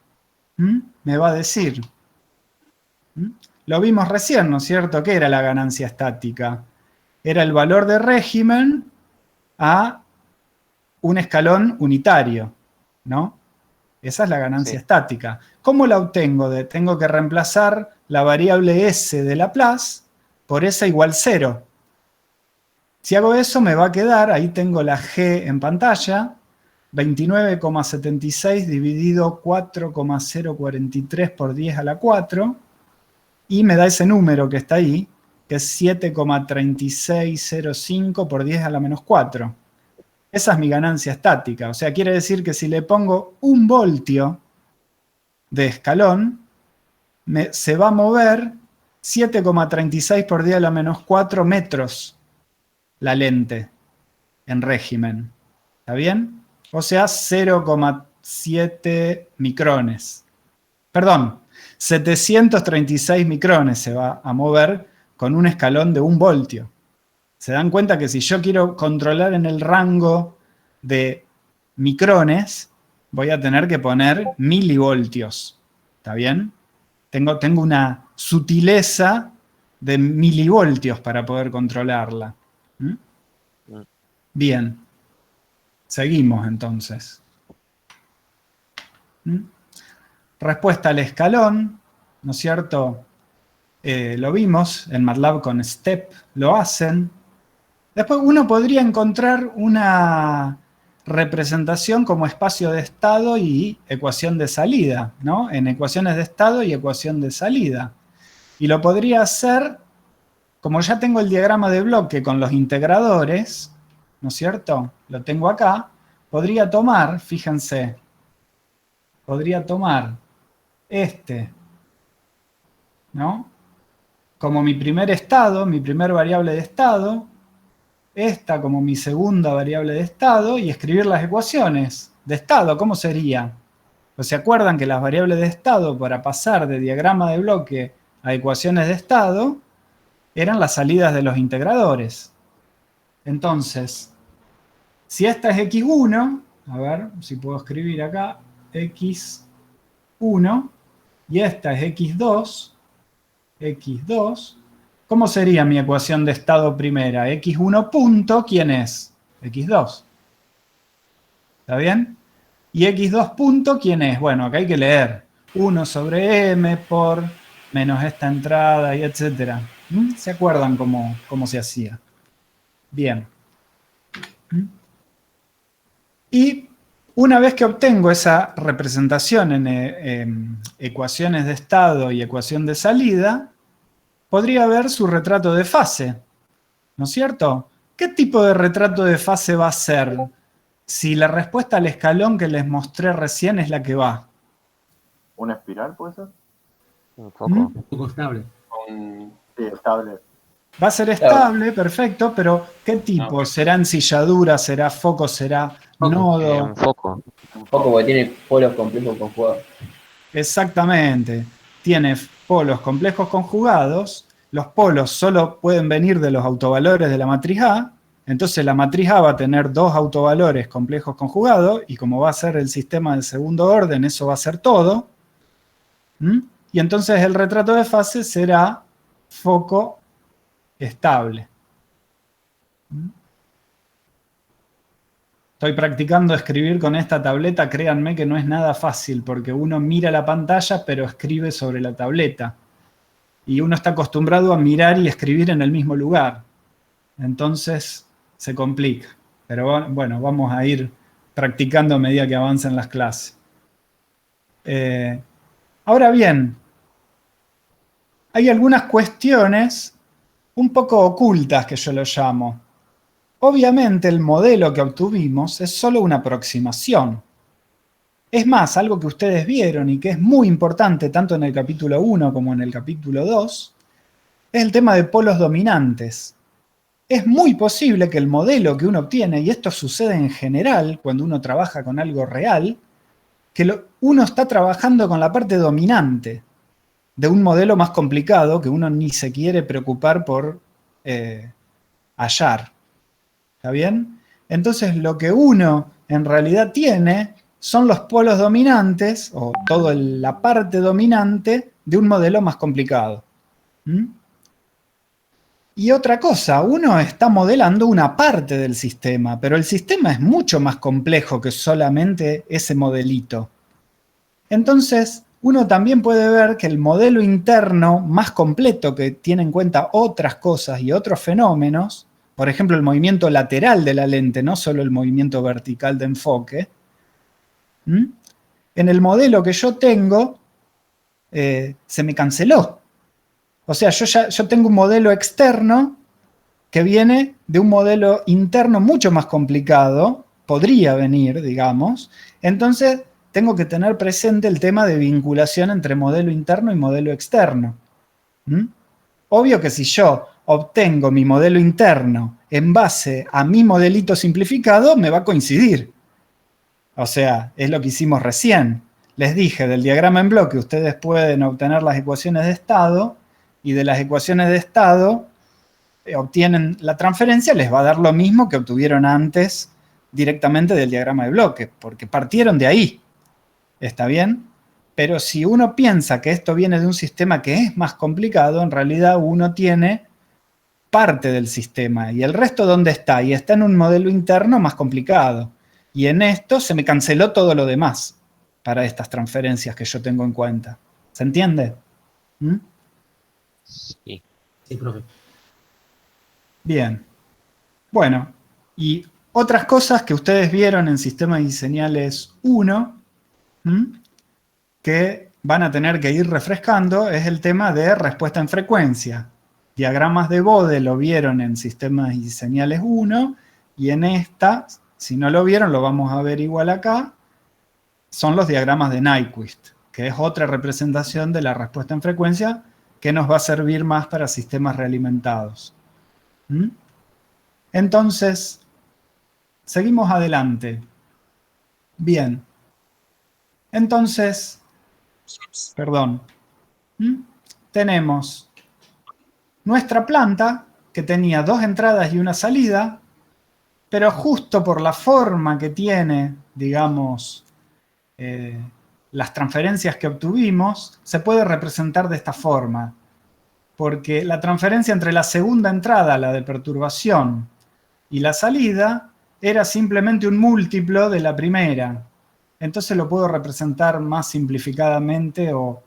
me va a decir. Lo vimos recién, ¿no es cierto? ¿Qué era la ganancia estática? Era el valor de régimen a un escalón unitario, ¿no? Esa es la ganancia estática. ¿Cómo la obtengo? Tengo que reemplazar la variable s de Laplace por s igual 0. Si hago eso me va a quedar, ahí tengo la g en pantalla, 29,76 dividido 4,043 por 10 a la 4, y me da ese número que está ahí, que es 7,3605 por 10 a la menos 4. Esa es mi ganancia estática. O sea, quiere decir que si le pongo 1 voltio de escalón, se va a mover 7,36 por 10 a la menos 4 metros la lente en régimen. ¿Está bien? O sea, 0,7 micrones. Perdón, 736 micrones se va a mover con un escalón de 1 voltio. Se dan cuenta que si yo quiero controlar en el rango de micrones, voy a tener que poner milivoltios. ¿Está bien? Tengo una sutileza de milivoltios para poder controlarla. ¿Mm? Bien. Seguimos entonces. ¿Mm? Respuesta al escalón, ¿no es cierto? Lo vimos, en MATLAB con STEP lo hacen. Después uno podría encontrar una representación como espacio de estado y ecuación de salida, ¿no? En ecuaciones de estado y ecuación de salida. Y lo podría hacer, como ya tengo el diagrama de bloque con los integradores, ¿no es cierto? Lo tengo acá. Podría tomar, fíjense, podría tomar este, ¿no? Como mi primer estado, mi primer variable de estado, esta como mi segunda variable de estado y escribir las ecuaciones de estado. ¿Cómo sería? Pues se acuerdan que las variables de estado para pasar de diagrama de bloque a ecuaciones de estado eran las salidas de los integradores. Entonces, si esta es x1, a ver si puedo escribir acá, x1, y esta es x2, ¿cómo sería mi ecuación de estado primera? x1 punto, ¿quién es? x2. ¿Está bien? Y x2 punto, ¿quién es? Bueno, acá hay que leer. 1 sobre m por menos esta entrada y etcétera. ¿Se acuerdan cómo se hacía? Bien. Y una vez que obtengo esa representación en ecuaciones de estado y ecuación de salida, podría ver su retrato de fase, ¿no es cierto? ¿Qué tipo de retrato de fase va a ser si la respuesta al escalón que les mostré recién es la que va? ¿Una espiral puede ser? Un poco estable. Sí, estable. Va a ser estable, perfecto, pero ¿qué tipo? ¿Será ensilladura? ¿Será foco? ¿Será nodo? Un foco. Un poco porque tiene polos complejos conjugados. Exactamente. Tiene polos complejos conjugados. Los polos solo pueden venir de los autovalores de la matriz A. Entonces la matriz A va a tener 2 autovalores complejos conjugados. Y como va a ser el sistema de segundo orden, eso va a ser todo. Y entonces el retrato de fase será foco estable. Estoy practicando escribir con esta tableta, créanme que no es nada fácil, porque uno mira la pantalla, pero escribe sobre la tableta. Y uno está acostumbrado a mirar y escribir en el mismo lugar. Entonces, se complica. Pero bueno, vamos a ir practicando a medida que avancen las clases. Ahora bien, hay algunas cuestiones un poco ocultas que yo lo llamo. Obviamente el modelo que obtuvimos es solo una aproximación. Es más, algo que ustedes vieron y que es muy importante tanto en el capítulo 1 como en el capítulo 2, es el tema de polos dominantes. Es muy posible que el modelo que uno obtiene, y esto sucede en general cuando uno trabaja con algo real, que uno está trabajando con la parte dominante de un modelo más complicado que uno ni se quiere preocupar por hallar. ¿Está bien? Entonces lo que uno en realidad tiene son los polos dominantes, o toda la parte dominante de un modelo más complicado. Y otra cosa, uno está modelando una parte del sistema, pero el sistema es mucho más complejo que solamente ese modelito. Entonces, uno también puede ver que el modelo interno más completo, que tiene en cuenta otras cosas y otros fenómenos, por ejemplo, el movimiento lateral de la lente, no solo el movimiento vertical de enfoque, en el modelo que yo tengo, se me canceló. O sea, yo tengo un modelo externo que viene de un modelo interno mucho más complicado, podría venir, digamos. Entonces, tengo que tener presente el tema de vinculación entre modelo interno y modelo externo. Obvio que si yo obtengo mi modelo interno en base a mi modelito simplificado, me va a coincidir. O sea, es lo que hicimos recién. Les dije, del diagrama en bloque ustedes pueden obtener las ecuaciones de estado, y de las ecuaciones de estado obtienen la transferencia, les va a dar lo mismo que obtuvieron antes directamente del diagrama de bloque, porque partieron de ahí. ¿Está bien? Pero si uno piensa que esto viene de un sistema que es más complicado, en realidad uno tiene parte del sistema. ¿Y el resto dónde está? Y está en un modelo interno más complicado. Y en esto se me canceló todo lo demás para estas transferencias que yo tengo en cuenta. ¿Se entiende? Sí. Sí, profe. Bien. Bueno, y otras cosas que ustedes vieron en sistemas y señales 1, que van a tener que ir refrescando, es el tema de respuesta en frecuencia. Diagramas de Bode lo vieron en sistemas y señales 1, y en esta, si no lo vieron, lo vamos a ver igual acá, son los diagramas de Nyquist, que es otra representación de la respuesta en frecuencia que nos va a servir más para sistemas realimentados. Entonces, seguimos adelante. Bien. Entonces, perdón. Tenemos nuestra planta, que tenía 2 entradas y una salida, pero justo por la forma que tiene, digamos, las transferencias que obtuvimos, se puede representar de esta forma. Porque la transferencia entre la segunda entrada, la de perturbación, y la salida, era simplemente un múltiplo de la primera. Entonces lo puedo representar más simplificadamente, o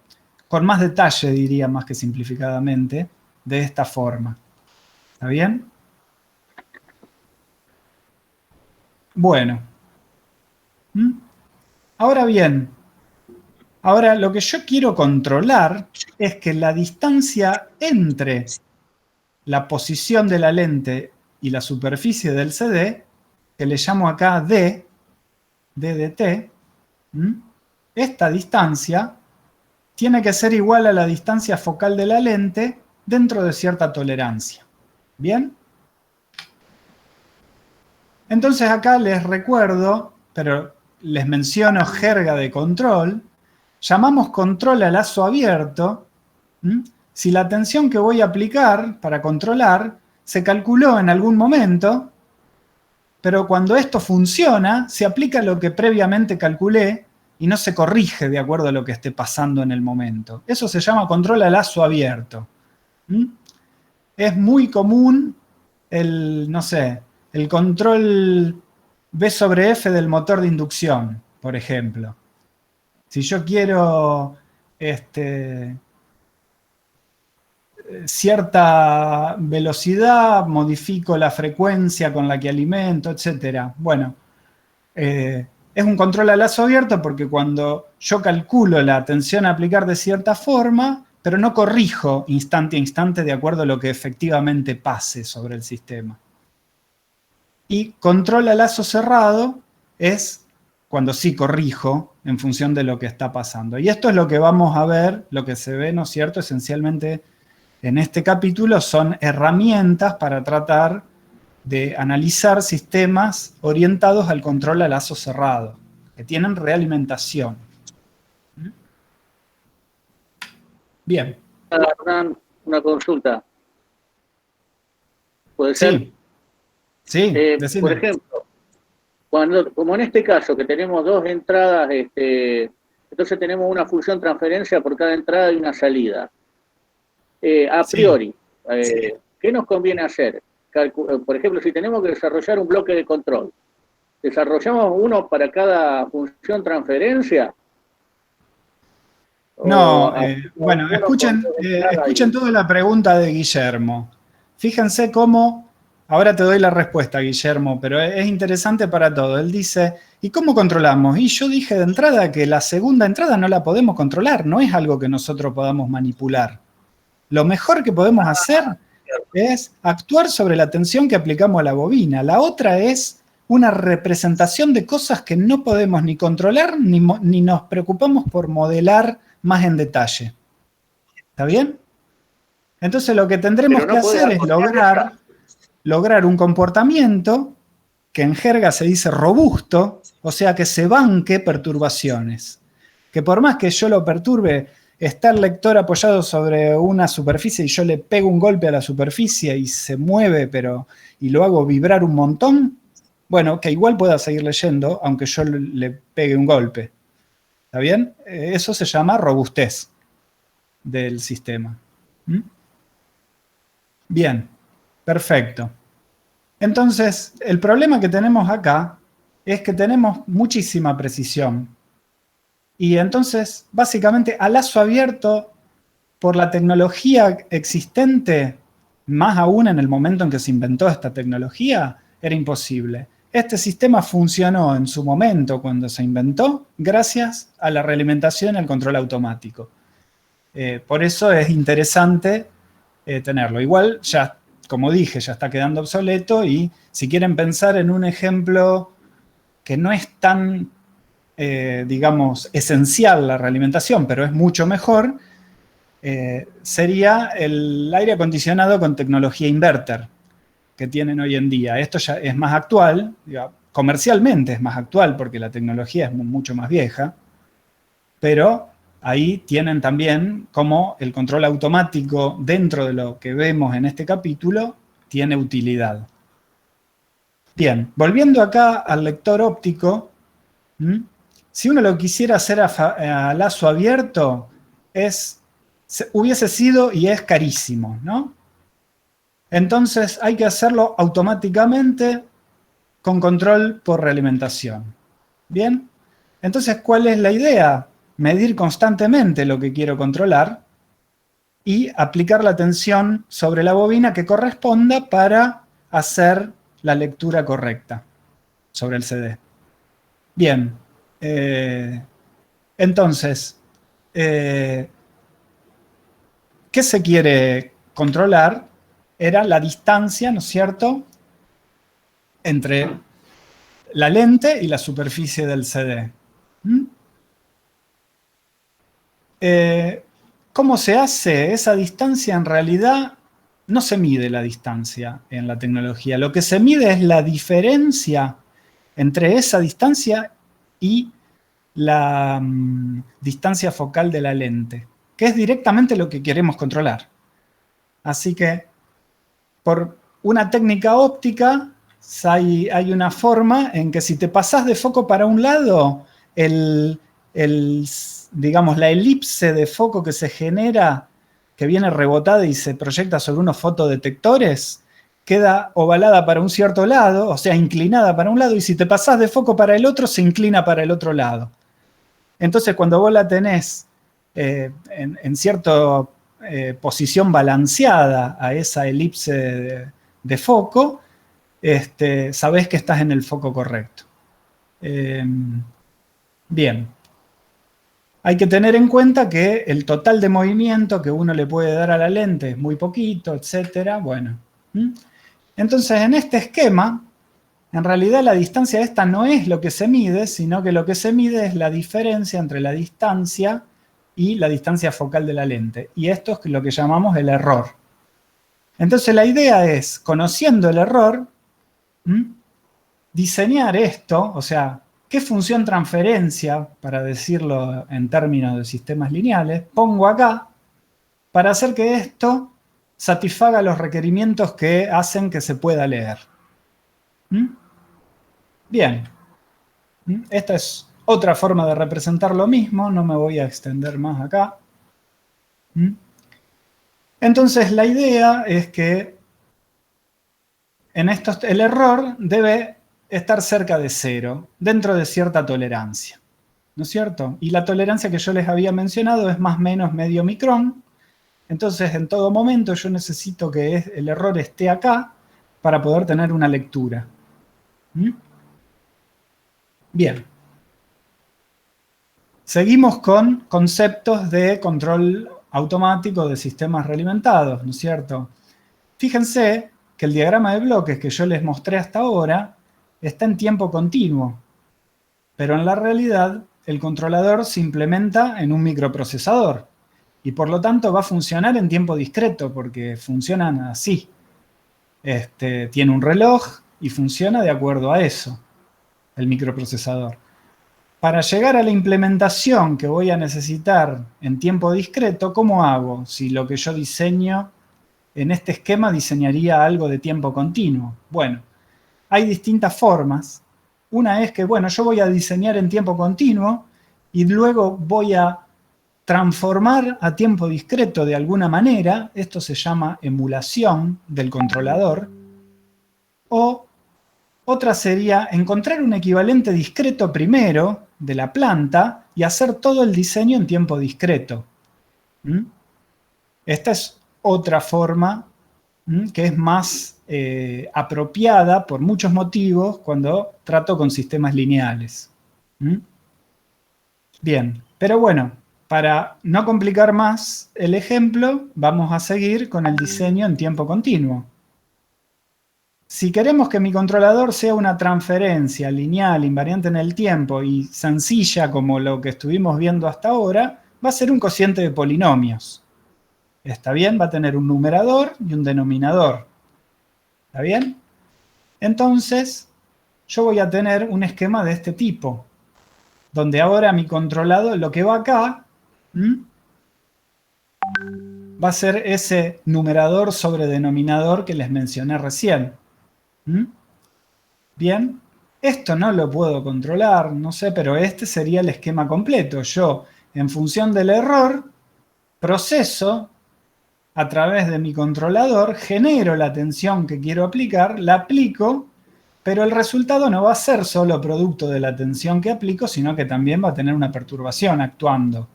con más detalle, diría, más que simplificadamente, de esta forma. ¿Está bien? Bueno. Ahora bien, ahora lo que yo quiero controlar es que la distancia entre la posición de la lente y la superficie del CD, que le llamo acá D de T, esta distancia tiene que ser igual a la distancia focal de la lente dentro de cierta tolerancia. ¿Bien? Entonces acá les recuerdo, pero les menciono jerga de control, llamamos control a lazo abierto, si la tensión que voy a aplicar para controlar se calculó en algún momento, pero cuando esto funciona, se aplica lo que previamente calculé y no se corrige de acuerdo a lo que esté pasando en el momento. Eso se llama control a lazo abierto. es muy común no sé, el control V sobre F del motor de inducción, por ejemplo. Si yo quiero cierta velocidad, modifico la frecuencia con la que alimento, etc. Bueno, es un control a lazo abierto porque cuando yo calculo la tensión a aplicar de cierta forma, pero no corrijo instante a instante de acuerdo a lo que efectivamente pase sobre el sistema. Y control a lazo cerrado es cuando sí corrijo en función de lo que está pasando. Y esto es lo que vamos a ver, lo que se ve, ¿no es cierto?, esencialmente en este capítulo son herramientas para tratar de analizar sistemas orientados al control a lazo cerrado, que tienen realimentación. Bien. Una consulta. ¿Puede ser? Sí, por ejemplo, como en este caso que tenemos dos entradas, entonces tenemos una función transferencia por cada entrada y una salida. A priori, ¿qué nos conviene hacer? Por ejemplo, si tenemos que desarrollar un bloque de control, ¿desarrollamos uno para cada función transferencia? No, bueno, escuchen toda la pregunta de Guillermo. Fíjense cómo, ahora te doy la respuesta, Guillermo, pero es interesante para todo. Él dice, ¿y cómo controlamos? Y yo dije de entrada que la segunda entrada no la podemos controlar, no es algo que nosotros podamos manipular. Lo mejor que podemos hacer es actuar sobre la tensión que aplicamos a la bobina. La otra es una representación de cosas que no podemos ni controlar ni nos preocupamos por modelar más en detalle. ¿Está bien? Entonces lo que tendremos que hacer es lograr un comportamiento que en jerga se dice robusto, o sea que se banque perturbaciones. Que por más que yo lo perturbe, está el lector apoyado sobre una superficie y yo le pego un golpe a la superficie y se mueve, y lo hago vibrar un montón, bueno, que igual pueda seguir leyendo, aunque yo le pegue un golpe. ¿Está bien? Eso se llama robustez del sistema. ¿Mm? Bien, perfecto. Entonces, el problema que tenemos acá es que tenemos muchísima precisión. Y entonces, básicamente, a lazo abierto, por la tecnología existente, más aún en el momento en que se inventó esta tecnología, era imposible. Este sistema funcionó en su momento, cuando se inventó, gracias a la realimentación y al control automático. Por eso es interesante tenerlo. Igual, ya, como dije, ya está quedando obsoleto y si quieren pensar en un ejemplo que no es tan, digamos, esencial la realimentación, pero es mucho mejor, sería el aire acondicionado con tecnología inverter que tienen hoy en día. Esto ya es más actual, comercialmente es más actual porque la tecnología es mucho más vieja, pero ahí tienen también cómo el control automático dentro de lo que vemos en este capítulo tiene utilidad. Bien, volviendo acá al lector óptico, si uno lo quisiera hacer a lazo abierto, hubiese sido y es carísimo, ¿no? Entonces hay que hacerlo automáticamente con control por realimentación. ¿Bien? Entonces, ¿cuál es la idea? Medir constantemente lo que quiero controlar y aplicar la tensión sobre la bobina que corresponda para hacer la lectura correcta sobre el CD. Bien. Entonces, ¿qué se quiere controlar? Era la distancia, ¿no es cierto?, entre la lente y la superficie del CD. ¿Cómo se hace? Esa distancia en realidad no se mide la distancia en la tecnología. Lo que se mide es la diferencia entre esa distancia y la distancia focal de la lente, que es directamente lo que queremos controlar. Así que por una técnica óptica hay una forma en que si te pasás de foco para un lado, digamos, la elipse de foco que se genera que viene rebotada y se proyecta sobre unos fotodetectores, queda ovalada para un cierto lado, o sea, inclinada para un lado, y si te pasás de foco para el otro, se inclina para el otro lado. Entonces, cuando vos la tenés en cierta posición balanceada a esa elipse de foco, sabés que estás en el foco correcto. Bien. Hay que tener en cuenta que el total de movimiento que uno le puede dar a la lente es muy poquito, etcétera. Bueno. Entonces, en este esquema, en realidad la distancia esta no es lo que se mide, sino que lo que se mide es la diferencia entre la distancia y la distancia focal de la lente. Y esto es lo que llamamos el error. Entonces, la idea es, conociendo el error, diseñar esto, o sea, ¿qué función transferencia, para decirlo en términos de sistemas lineales, pongo acá para hacer que esto satisfaga los requerimientos que hacen que se pueda leer? Bien. Esta es otra forma de representar lo mismo, no me voy a extender más acá. Entonces, la idea es que en estos, el error debe estar cerca de 0, dentro de cierta tolerancia, ¿no es cierto? Y la tolerancia que yo les había mencionado es más o menos medio micrón. Entonces, en todo momento yo necesito que el error esté acá para poder tener una lectura. Bien. Seguimos con conceptos de control automático de sistemas realimentados, ¿no es cierto? Fíjense que el diagrama de bloques que yo les mostré hasta ahora está en tiempo continuo, pero en la realidad el controlador se implementa en un microprocesador y por lo tanto va a funcionar en tiempo discreto porque funcionan así. Tiene un reloj y funciona de acuerdo a eso, el microprocesador. Para llegar a la implementación que voy a necesitar en tiempo discreto, ¿cómo hago? Si lo que yo diseño en este esquema diseñaría algo de tiempo continuo. Bueno, hay distintas formas. Una es que, bueno, yo voy a diseñar en tiempo continuo y luego voy a transformar a tiempo discreto de alguna manera. Esto se llama emulación del controlador. O otra sería encontrar un equivalente discreto primero de la planta y hacer todo el diseño en tiempo discreto. Esta es otra forma que es más apropiada por muchos motivos cuando trato con sistemas lineales. Bien, pero bueno, para no complicar más el ejemplo, vamos a seguir con el diseño en tiempo continuo. Si queremos que mi controlador sea una transferencia lineal, invariante en el tiempo y sencilla como lo que estuvimos viendo hasta ahora, va a ser un cociente de polinomios. ¿Está bien? Va a tener un numerador y un denominador. ¿Está bien? Entonces, yo voy a tener un esquema de este tipo, donde ahora mi controlador, lo que va acá, va a ser ese numerador sobre denominador que les mencioné recién. Bien, esto no lo puedo controlar, no sé, pero este sería el esquema completo. Yo, en función del error, proceso a través de mi controlador, genero la tensión que quiero aplicar, la aplico, pero el resultado no va a ser solo producto de la tensión que aplico, sino que también va a tener una perturbación actuando.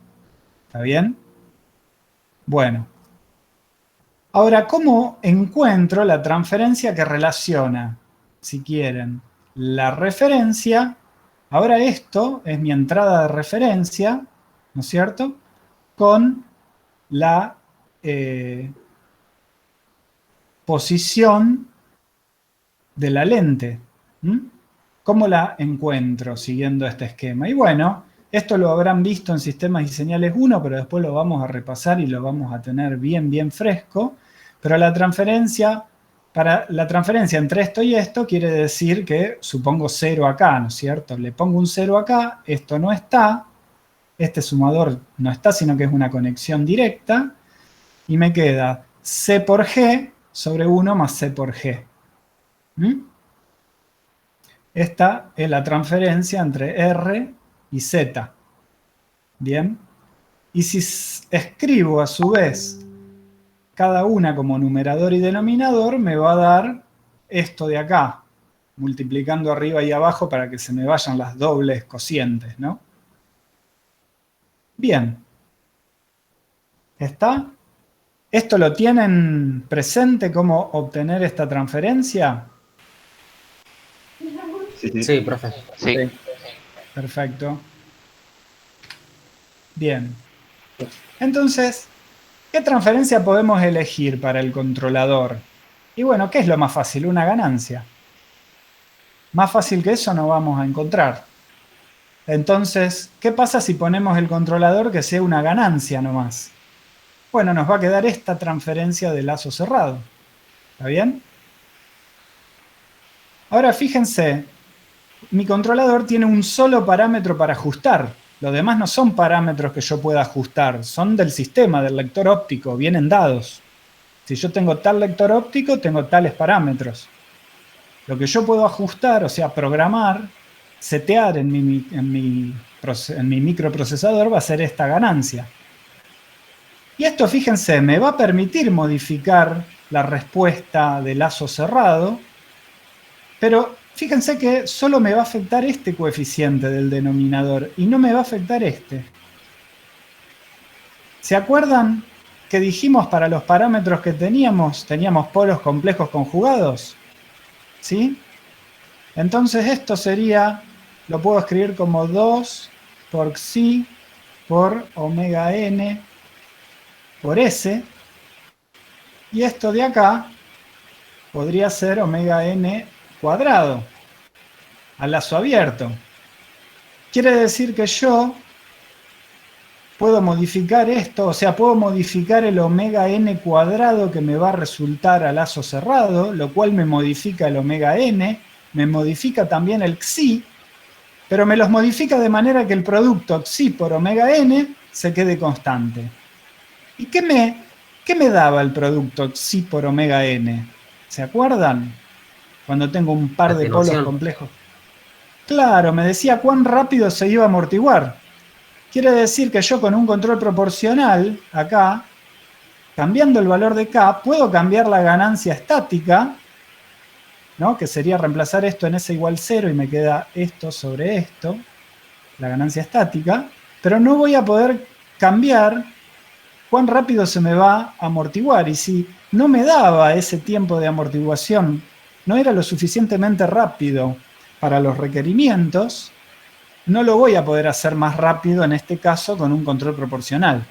¿Está bien? Bueno. Ahora, ¿cómo encuentro la transferencia que relaciona, si quieren, la referencia? Ahora esto es mi entrada de referencia, ¿no es cierto?, con la posición de la lente. ¿Cómo la encuentro siguiendo este esquema? Y bueno, esto lo habrán visto en Sistemas y Señales 1, pero después lo vamos a repasar y lo vamos a tener bien fresco. Pero la transferencia, para la transferencia entre esto y esto, quiere decir que supongo 0 acá, ¿no es cierto? Le pongo un 0 acá, esto no está, este sumador no está, sino que es una conexión directa, y me queda C por G sobre 1 más C por G. Esta es la transferencia entre R y Z. Bien. Y si escribo a su vez cada una como numerador y denominador me va a dar esto de acá, multiplicando arriba y abajo para que se me vayan las dobles cocientes, ¿no? Bien. ¿Está? ¿Esto lo tienen presente, cómo obtener esta transferencia? Sí, profe. Sí. Perfecto. Bien. Entonces, ¿qué transferencia podemos elegir para el controlador? Y bueno, ¿qué es lo más fácil? Una ganancia. Más fácil que eso no vamos a encontrar. Entonces, ¿qué pasa si ponemos el controlador que sea una ganancia nomás? Bueno, nos va a quedar esta transferencia de lazo cerrado. ¿Está bien? Ahora fíjense, mi controlador tiene un solo parámetro para ajustar. Los demás no son parámetros que yo pueda ajustar, son del sistema, del lector óptico, vienen dados. Si yo tengo tal lector óptico, tengo tales parámetros. Lo que yo puedo ajustar, o sea, programar, setear en mi microprocesador va a ser esta ganancia. Y esto, fíjense, me va a permitir modificar la respuesta de lazo cerrado, pero fíjense que solo me va a afectar este coeficiente del denominador y no me va a afectar este. ¿Se acuerdan que dijimos para los parámetros que teníamos polos complejos conjugados? ¿Sí? Entonces esto sería, lo puedo escribir como 2 por xi por omega n por s. Y esto de acá podría ser omega n cuadrado a lazo abierto. Quiere decir que yo puedo modificar esto, o sea, puedo modificar el omega n cuadrado que me va a resultar a lazo cerrado, lo cual me modifica el omega n, me modifica también el xi, pero me los modifica de manera que el producto xi por omega n se quede constante. ¿Y qué me daba el producto xi por omega n? ¿Se acuerdan? Cuando tengo un par de polos complejos. Claro, me decía cuán rápido se iba a amortiguar. Quiere decir que yo con un control proporcional, acá, cambiando el valor de k, puedo cambiar la ganancia estática, ¿no? Que sería reemplazar esto en s igual 0 y me queda esto sobre esto, la ganancia estática, pero no voy a poder cambiar cuán rápido se me va a amortiguar. Y si no me daba ese tiempo de amortiguación, no era lo suficientemente rápido para los requerimientos, no lo voy a poder hacer más rápido en este caso con un control proporcional.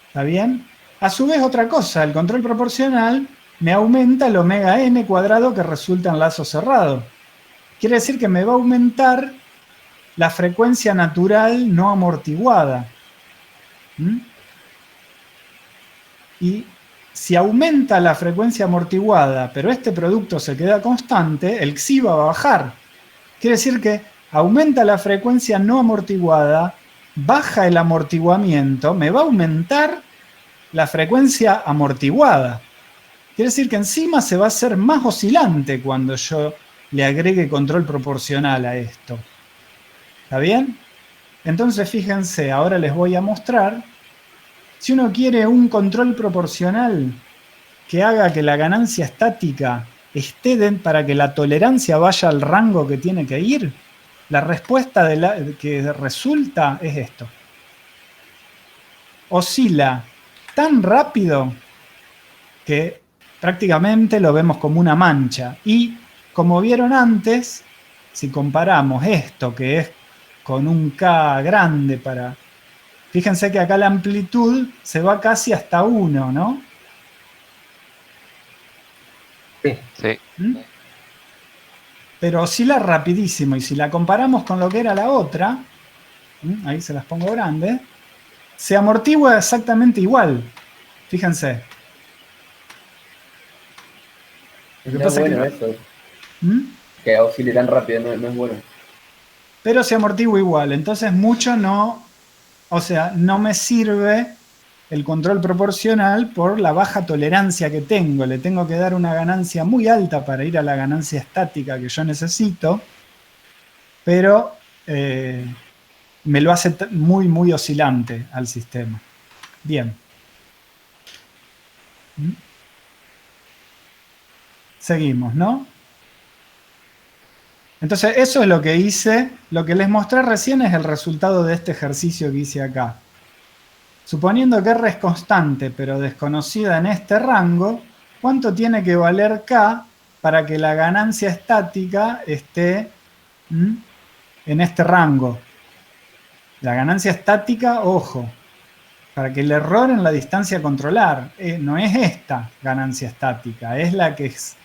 ¿Está bien? A su vez, otra cosa, el control proporcional me aumenta el omega n cuadrado que resulta en lazo cerrado. Quiere decir que me va a aumentar la frecuencia natural no amortiguada. Y si aumenta la frecuencia amortiguada, pero este producto se queda constante, el xi va a bajar. Quiere decir que aumenta la frecuencia no amortiguada, baja el amortiguamiento, me va a aumentar la frecuencia amortiguada. Quiere decir que encima se va a hacer más oscilante cuando yo le agregue control proporcional a esto. ¿Está bien? Entonces fíjense, ahora les voy a mostrar. Si uno quiere un control proporcional que haga que la ganancia estática esté para que la tolerancia vaya al rango que tiene que ir, la respuesta que resulta es esto. Oscila tan rápido que prácticamente lo vemos como una mancha. Y como vieron antes, si comparamos esto, que es con un K grande para... Fíjense que acá la amplitud se va casi hasta 1, ¿no? Sí. Pero oscila rapidísimo. Y si la comparamos con lo que era la otra, ahí se las pongo grandes, se amortigua exactamente igual. Fíjense. Lo que No es pasa bueno que... eso. Que oscile tan rápido, no es bueno. Pero se amortigua igual. Entonces mucho no... O sea, no me sirve el control proporcional por la baja tolerancia que tengo. Le tengo que dar una ganancia muy alta para ir a la ganancia estática que yo necesito, pero me lo hace muy, muy oscilante al sistema. Bien. Seguimos, ¿no? Entonces, eso es lo que hice. Lo que les mostré recién es el resultado de este ejercicio que hice acá. Suponiendo que R es constante, pero desconocida en este rango, ¿cuánto tiene que valer K para que la ganancia estática esté en este rango? La ganancia estática, ojo, para que el error en la distancia a controlar no es esta ganancia estática, es la que es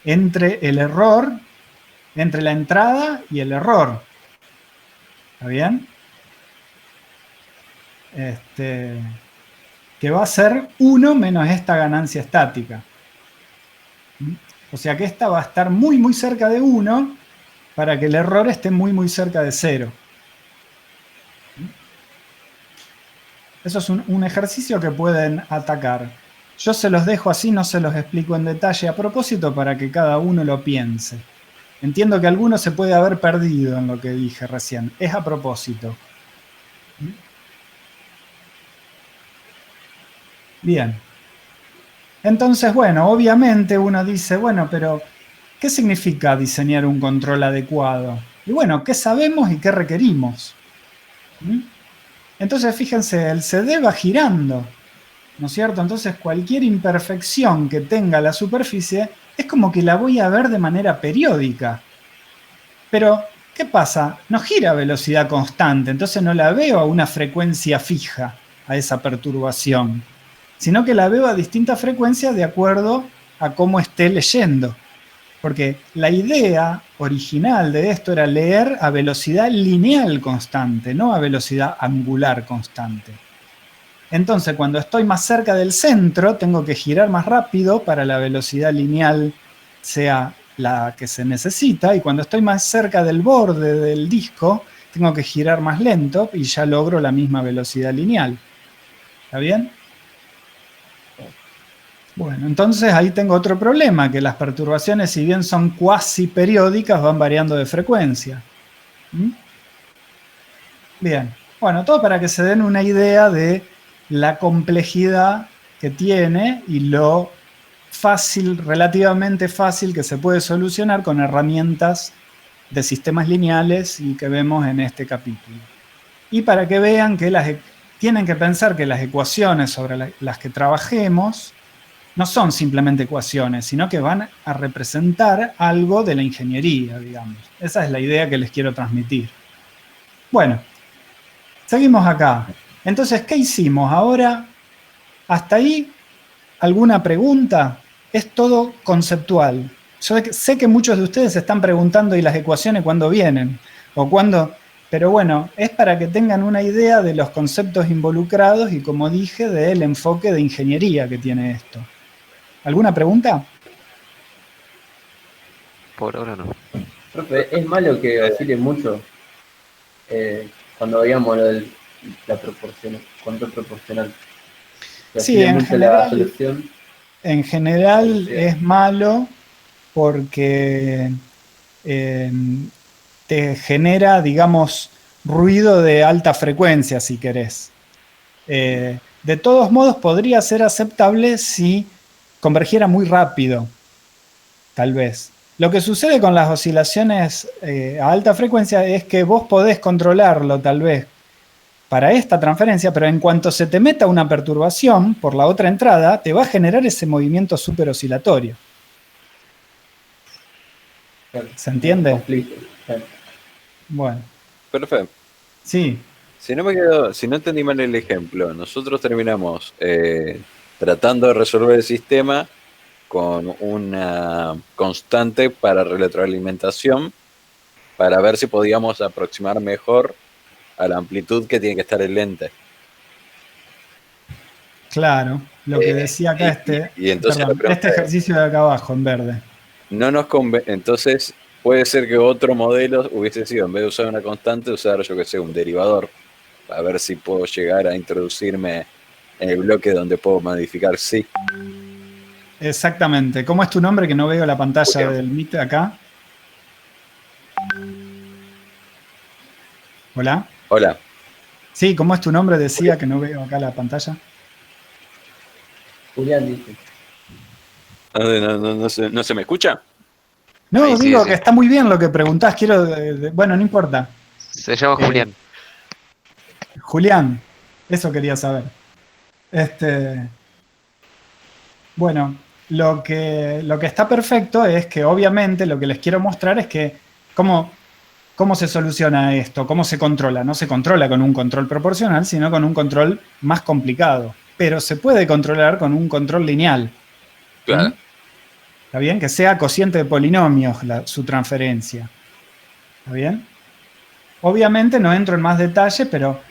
entre el error, entre la entrada y el error. ¿Está bien? Que va a ser 1 menos esta ganancia estática. O sea que esta va a estar muy muy cerca de 1 para que el error esté muy muy cerca de 0. Eso es un ejercicio que pueden atacar. Yo se los dejo así, no se los explico en detalle a propósito para que cada uno lo piense. Entiendo que alguno se puede haber perdido en lo que dije recién. Es a propósito. Bien. Entonces, bueno, obviamente uno dice, bueno, pero ¿qué significa diseñar un control adecuado? Y bueno, ¿qué sabemos y qué requerimos? Entonces, fíjense, el CD va girando, ¿no es cierto? Entonces, cualquier imperfección que tenga la superficie es como que la voy a ver de manera periódica. Pero, ¿qué pasa? No gira a velocidad constante, entonces no la veo a una frecuencia fija, a esa perturbación, sino que la veo a distintas frecuencias de acuerdo a cómo esté leyendo. Porque la idea original de esto era leer a velocidad lineal constante, no a velocidad angular constante. Entonces, cuando estoy más cerca del centro, tengo que girar más rápido para la velocidad lineal sea la que se necesita, y cuando estoy más cerca del borde del disco, tengo que girar más lento y ya logro la misma velocidad lineal. ¿Está bien? Bueno, entonces ahí tengo otro problema, que las perturbaciones, si bien son cuasi periódicas, van variando de frecuencia. Bien, bueno, todo para que se den una idea de la complejidad que tiene y lo fácil, relativamente fácil que se puede solucionar con herramientas de sistemas lineales y que vemos en este capítulo. Y para que vean que tienen que pensar que las ecuaciones sobre las que trabajemos no son simplemente ecuaciones, sino que van a representar algo de la ingeniería, digamos. Esa es la idea que les quiero transmitir. Bueno, seguimos acá. Entonces, ¿qué hicimos? Ahora, hasta ahí, ¿alguna pregunta? Es todo conceptual. Yo sé que muchos de ustedes se están preguntando, ¿y las ecuaciones cuándo vienen? ¿O cuándo? Pero bueno, es para que tengan una idea de los conceptos involucrados y, como dije, del enfoque de ingeniería que tiene esto. ¿Alguna pregunta? Por ahora no. Profe, ¿es malo que oscile mucho cuando veíamos lo de la proporción, control proporcional? Sí, en general es malo porque te genera, digamos, ruido de alta frecuencia, si querés. De todos modos, podría ser aceptable si convergiera muy rápido, tal vez. Lo que sucede con las oscilaciones a alta frecuencia es que vos podés controlarlo, tal vez, para esta transferencia, pero en cuanto se te meta una perturbación por la otra entrada, te va a generar ese movimiento superoscilatorio. ¿Se entiende? Bueno. Perfecto. Sí. Si no entendí mal el ejemplo, nosotros terminamos tratando de resolver el sistema con una constante para retroalimentación para ver si podíamos aproximar mejor a la amplitud que tiene que estar el lente. Claro, lo que decía acá entonces este ejercicio de acá abajo en verde. No nos entonces puede ser que otro modelo hubiese sido, en vez de usar una constante, usar, yo que sé, un derivador, a ver si puedo llegar a introducirme en el bloque donde puedo modificar sí. Exactamente. ¿Cómo es tu nombre? Que no veo la pantalla del Meet acá. ¿Hola? Hola. Sí, ¿cómo es tu nombre? Decía que no veo acá la pantalla. Julián dice. ¿No se me escucha? No, Ahí sí, digo sí. que está muy bien lo que preguntás. Bueno, no importa. Se llama Julián. Julián, eso quería saber. Bueno, lo que está perfecto es que obviamente lo que les quiero mostrar es que cómo se soluciona esto, cómo se controla. No se controla con un control proporcional, sino con un control más complicado. Pero se puede controlar con un control lineal. Claro. ¿Está bien? Que sea cociente de polinomios su transferencia. ¿Está bien? Obviamente no entro en más detalle, pero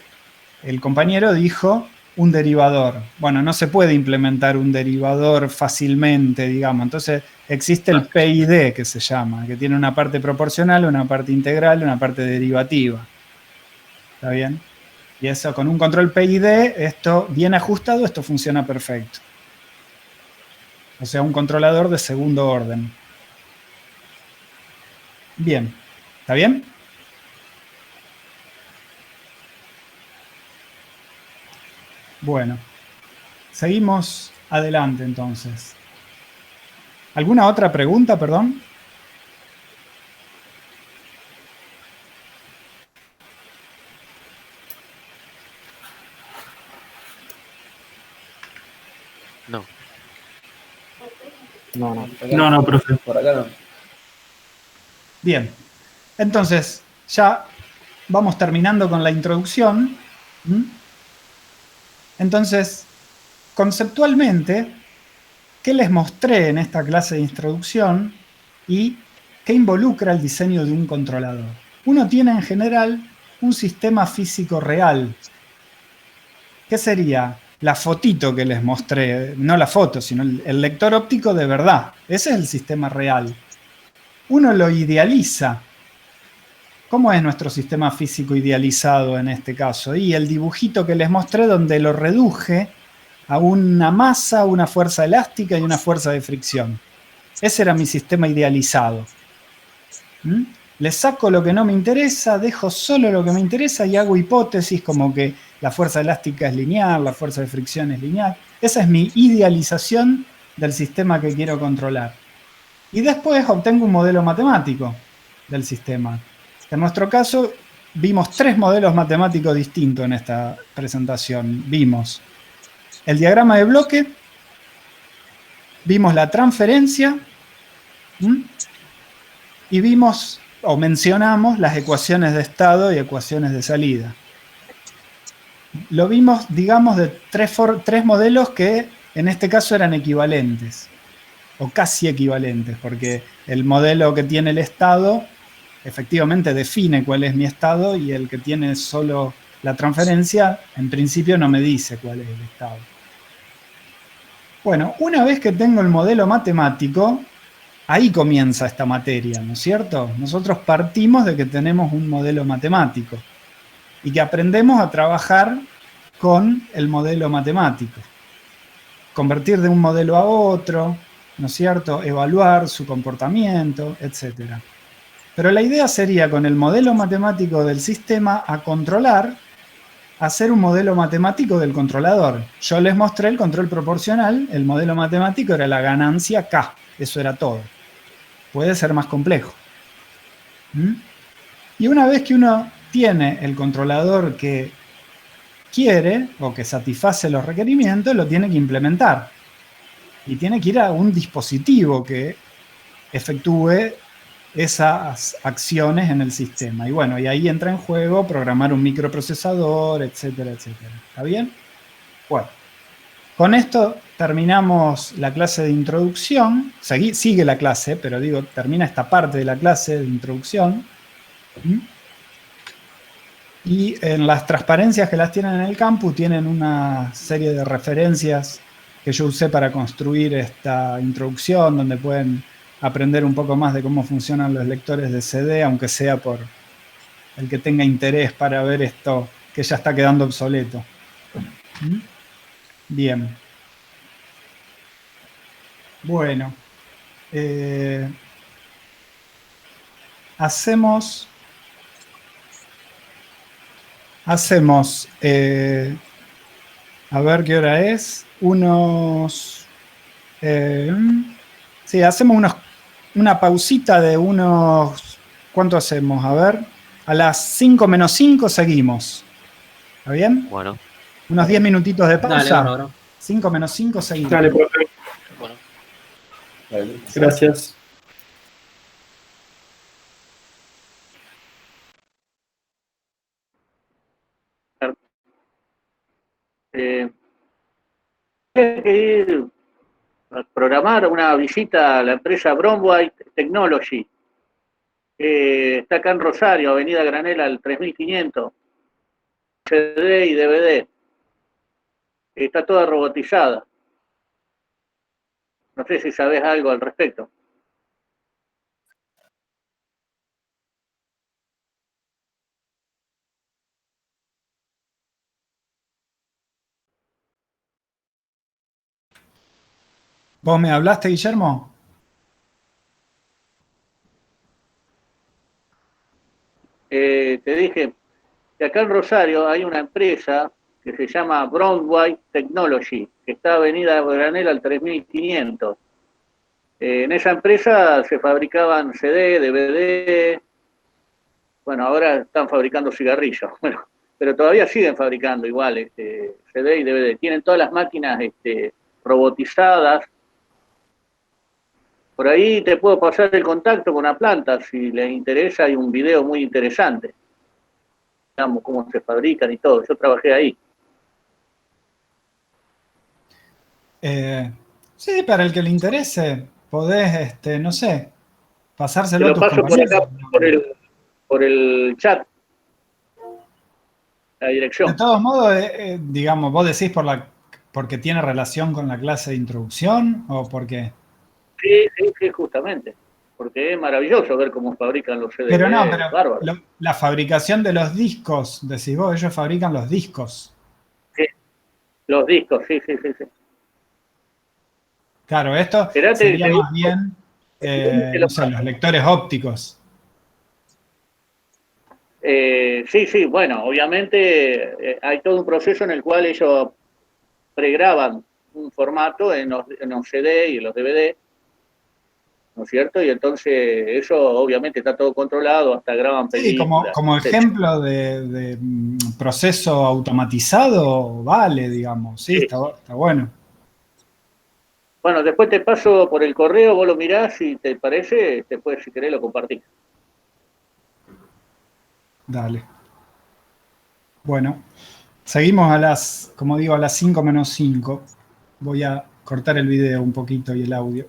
el compañero dijo un derivador. Bueno, no se puede implementar un derivador fácilmente, digamos. Entonces existe el PID, que se llama, que tiene una parte proporcional, una parte integral, una parte derivativa. ¿Está bien? Y eso, con un control PID, esto bien ajustado, esto funciona perfecto. O sea, un controlador de segundo orden. Bien. ¿Está bien? Bueno. Seguimos adelante, entonces. ¿Alguna otra pregunta, perdón? No. No, profe. Por acá no. Bien. Entonces, ya vamos terminando con la introducción. Entonces, conceptualmente, ¿qué les mostré en esta clase de introducción y qué involucra el diseño de un controlador? Uno tiene en general un sistema físico real. ¿Qué sería? La fotito que les mostré, no la foto, sino el lector óptico de verdad. Ese es el sistema real. Uno lo idealiza. ¿Cómo es nuestro sistema físico idealizado en este caso? Y el dibujito que les mostré donde lo reduje a una masa, una fuerza elástica y una fuerza de fricción. Ese era mi sistema idealizado. Le saco lo que no me interesa, dejo solo lo que me interesa y hago hipótesis como que la fuerza elástica es lineal, la fuerza de fricción es lineal. Esa es mi idealización del sistema que quiero controlar. Y después obtengo un modelo matemático del sistema. En nuestro caso, vimos 3 modelos matemáticos distintos en esta presentación. Vimos el diagrama de bloque, vimos la transferencia y vimos o mencionamos las ecuaciones de estado y ecuaciones de salida. Lo vimos, digamos, de 3 modelos que en este caso eran equivalentes o casi equivalentes, porque el modelo que tiene el estado efectivamente define cuál es mi estado y el que tiene solo la transferencia en principio no me dice cuál es el estado. Bueno, una vez que tengo el modelo matemático, ahí comienza esta materia, ¿no es cierto? Nosotros partimos de que tenemos un modelo matemático y que aprendemos a trabajar con el modelo matemático. Convertir de un modelo a otro, ¿no es cierto? Evaluar su comportamiento, etc. Pero la idea sería, con el modelo matemático del sistema, a controlar, hacer un modelo matemático del controlador. Yo les mostré el control proporcional, el modelo matemático era la ganancia K, eso era todo. Puede ser más complejo. Y una vez que uno tiene el controlador que quiere o que satisface los requerimientos, lo tiene que implementar. Y tiene que ir a un dispositivo que efectúe esas acciones en el sistema. Y bueno, y ahí entra en juego programar un microprocesador, etcétera, etcétera. ¿Está bien? Bueno, con esto terminamos la clase de introducción. Sigue la clase, pero digo, termina esta parte de la clase de introducción. Y en las transparencias que las tienen en el campus tienen una serie de referencias que yo usé para construir esta introducción, donde pueden aprender un poco más de cómo funcionan los lectores de CD, aunque sea por el que tenga interés para ver esto que ya está quedando obsoleto. Bien. Bueno. Hacemos A ver qué hora es. Sí, hacemos una pausita de unos... ¿Cuánto hacemos? A ver. A las 5 menos 5 seguimos. ¿Está bien? Bueno. Unos 10 minutitos de Dale, pausa. bárbaro. 5 menos 5 seguimos. Dale, profe. Bueno. Gracias. Hay que ir a programar una visita a la empresa Bromwhite Technology. Está acá en Rosario, Avenida Granela, al 3500. CD y DVD. Está toda robotizada. No sé si sabes algo al respecto. ¿Vos me hablaste, Guillermo? Te dije que acá en Rosario hay una empresa que se llama Bromwhite Technology, que está Avenida Granela al 3500. En esa empresa se fabricaban CD, DVD, bueno, ahora están fabricando cigarrillos, bueno, pero todavía siguen fabricando igual CD y DVD. Tienen todas las máquinas robotizadas. Por ahí te puedo pasar el contacto con la planta, si les interesa, hay un video muy interesante. Digamos, cómo se fabrican y todo. Yo trabajé ahí. Sí, para el que le interese, podés, no sé, pasárselo Te a lo tus paso por compañeros. acá, por el chat, la dirección. De todos modos, digamos, vos decís porque tiene relación con la clase de introducción o porque... Sí, justamente. Porque es maravilloso ver cómo fabrican los CD. Pero no, Bárbaro. la fabricación de los discos, decís vos, ellos fabrican los discos. Sí, los discos, sí. Claro, esto sería más bien, no sé, los lectores ópticos. Sí, bueno, obviamente hay todo un proceso en el cual ellos pregraban un formato en los CD y en los DVD, ¿no es cierto? Y entonces eso obviamente está todo controlado, hasta graban películas. Sí, como ejemplo de proceso automatizado, vale, digamos, sí. Está bueno. Bueno, después te paso por el correo, vos lo mirás, si te parece, después si querés lo compartís. Dale. Bueno, seguimos a las 5 menos 5. Voy a cortar el video un poquito y el audio.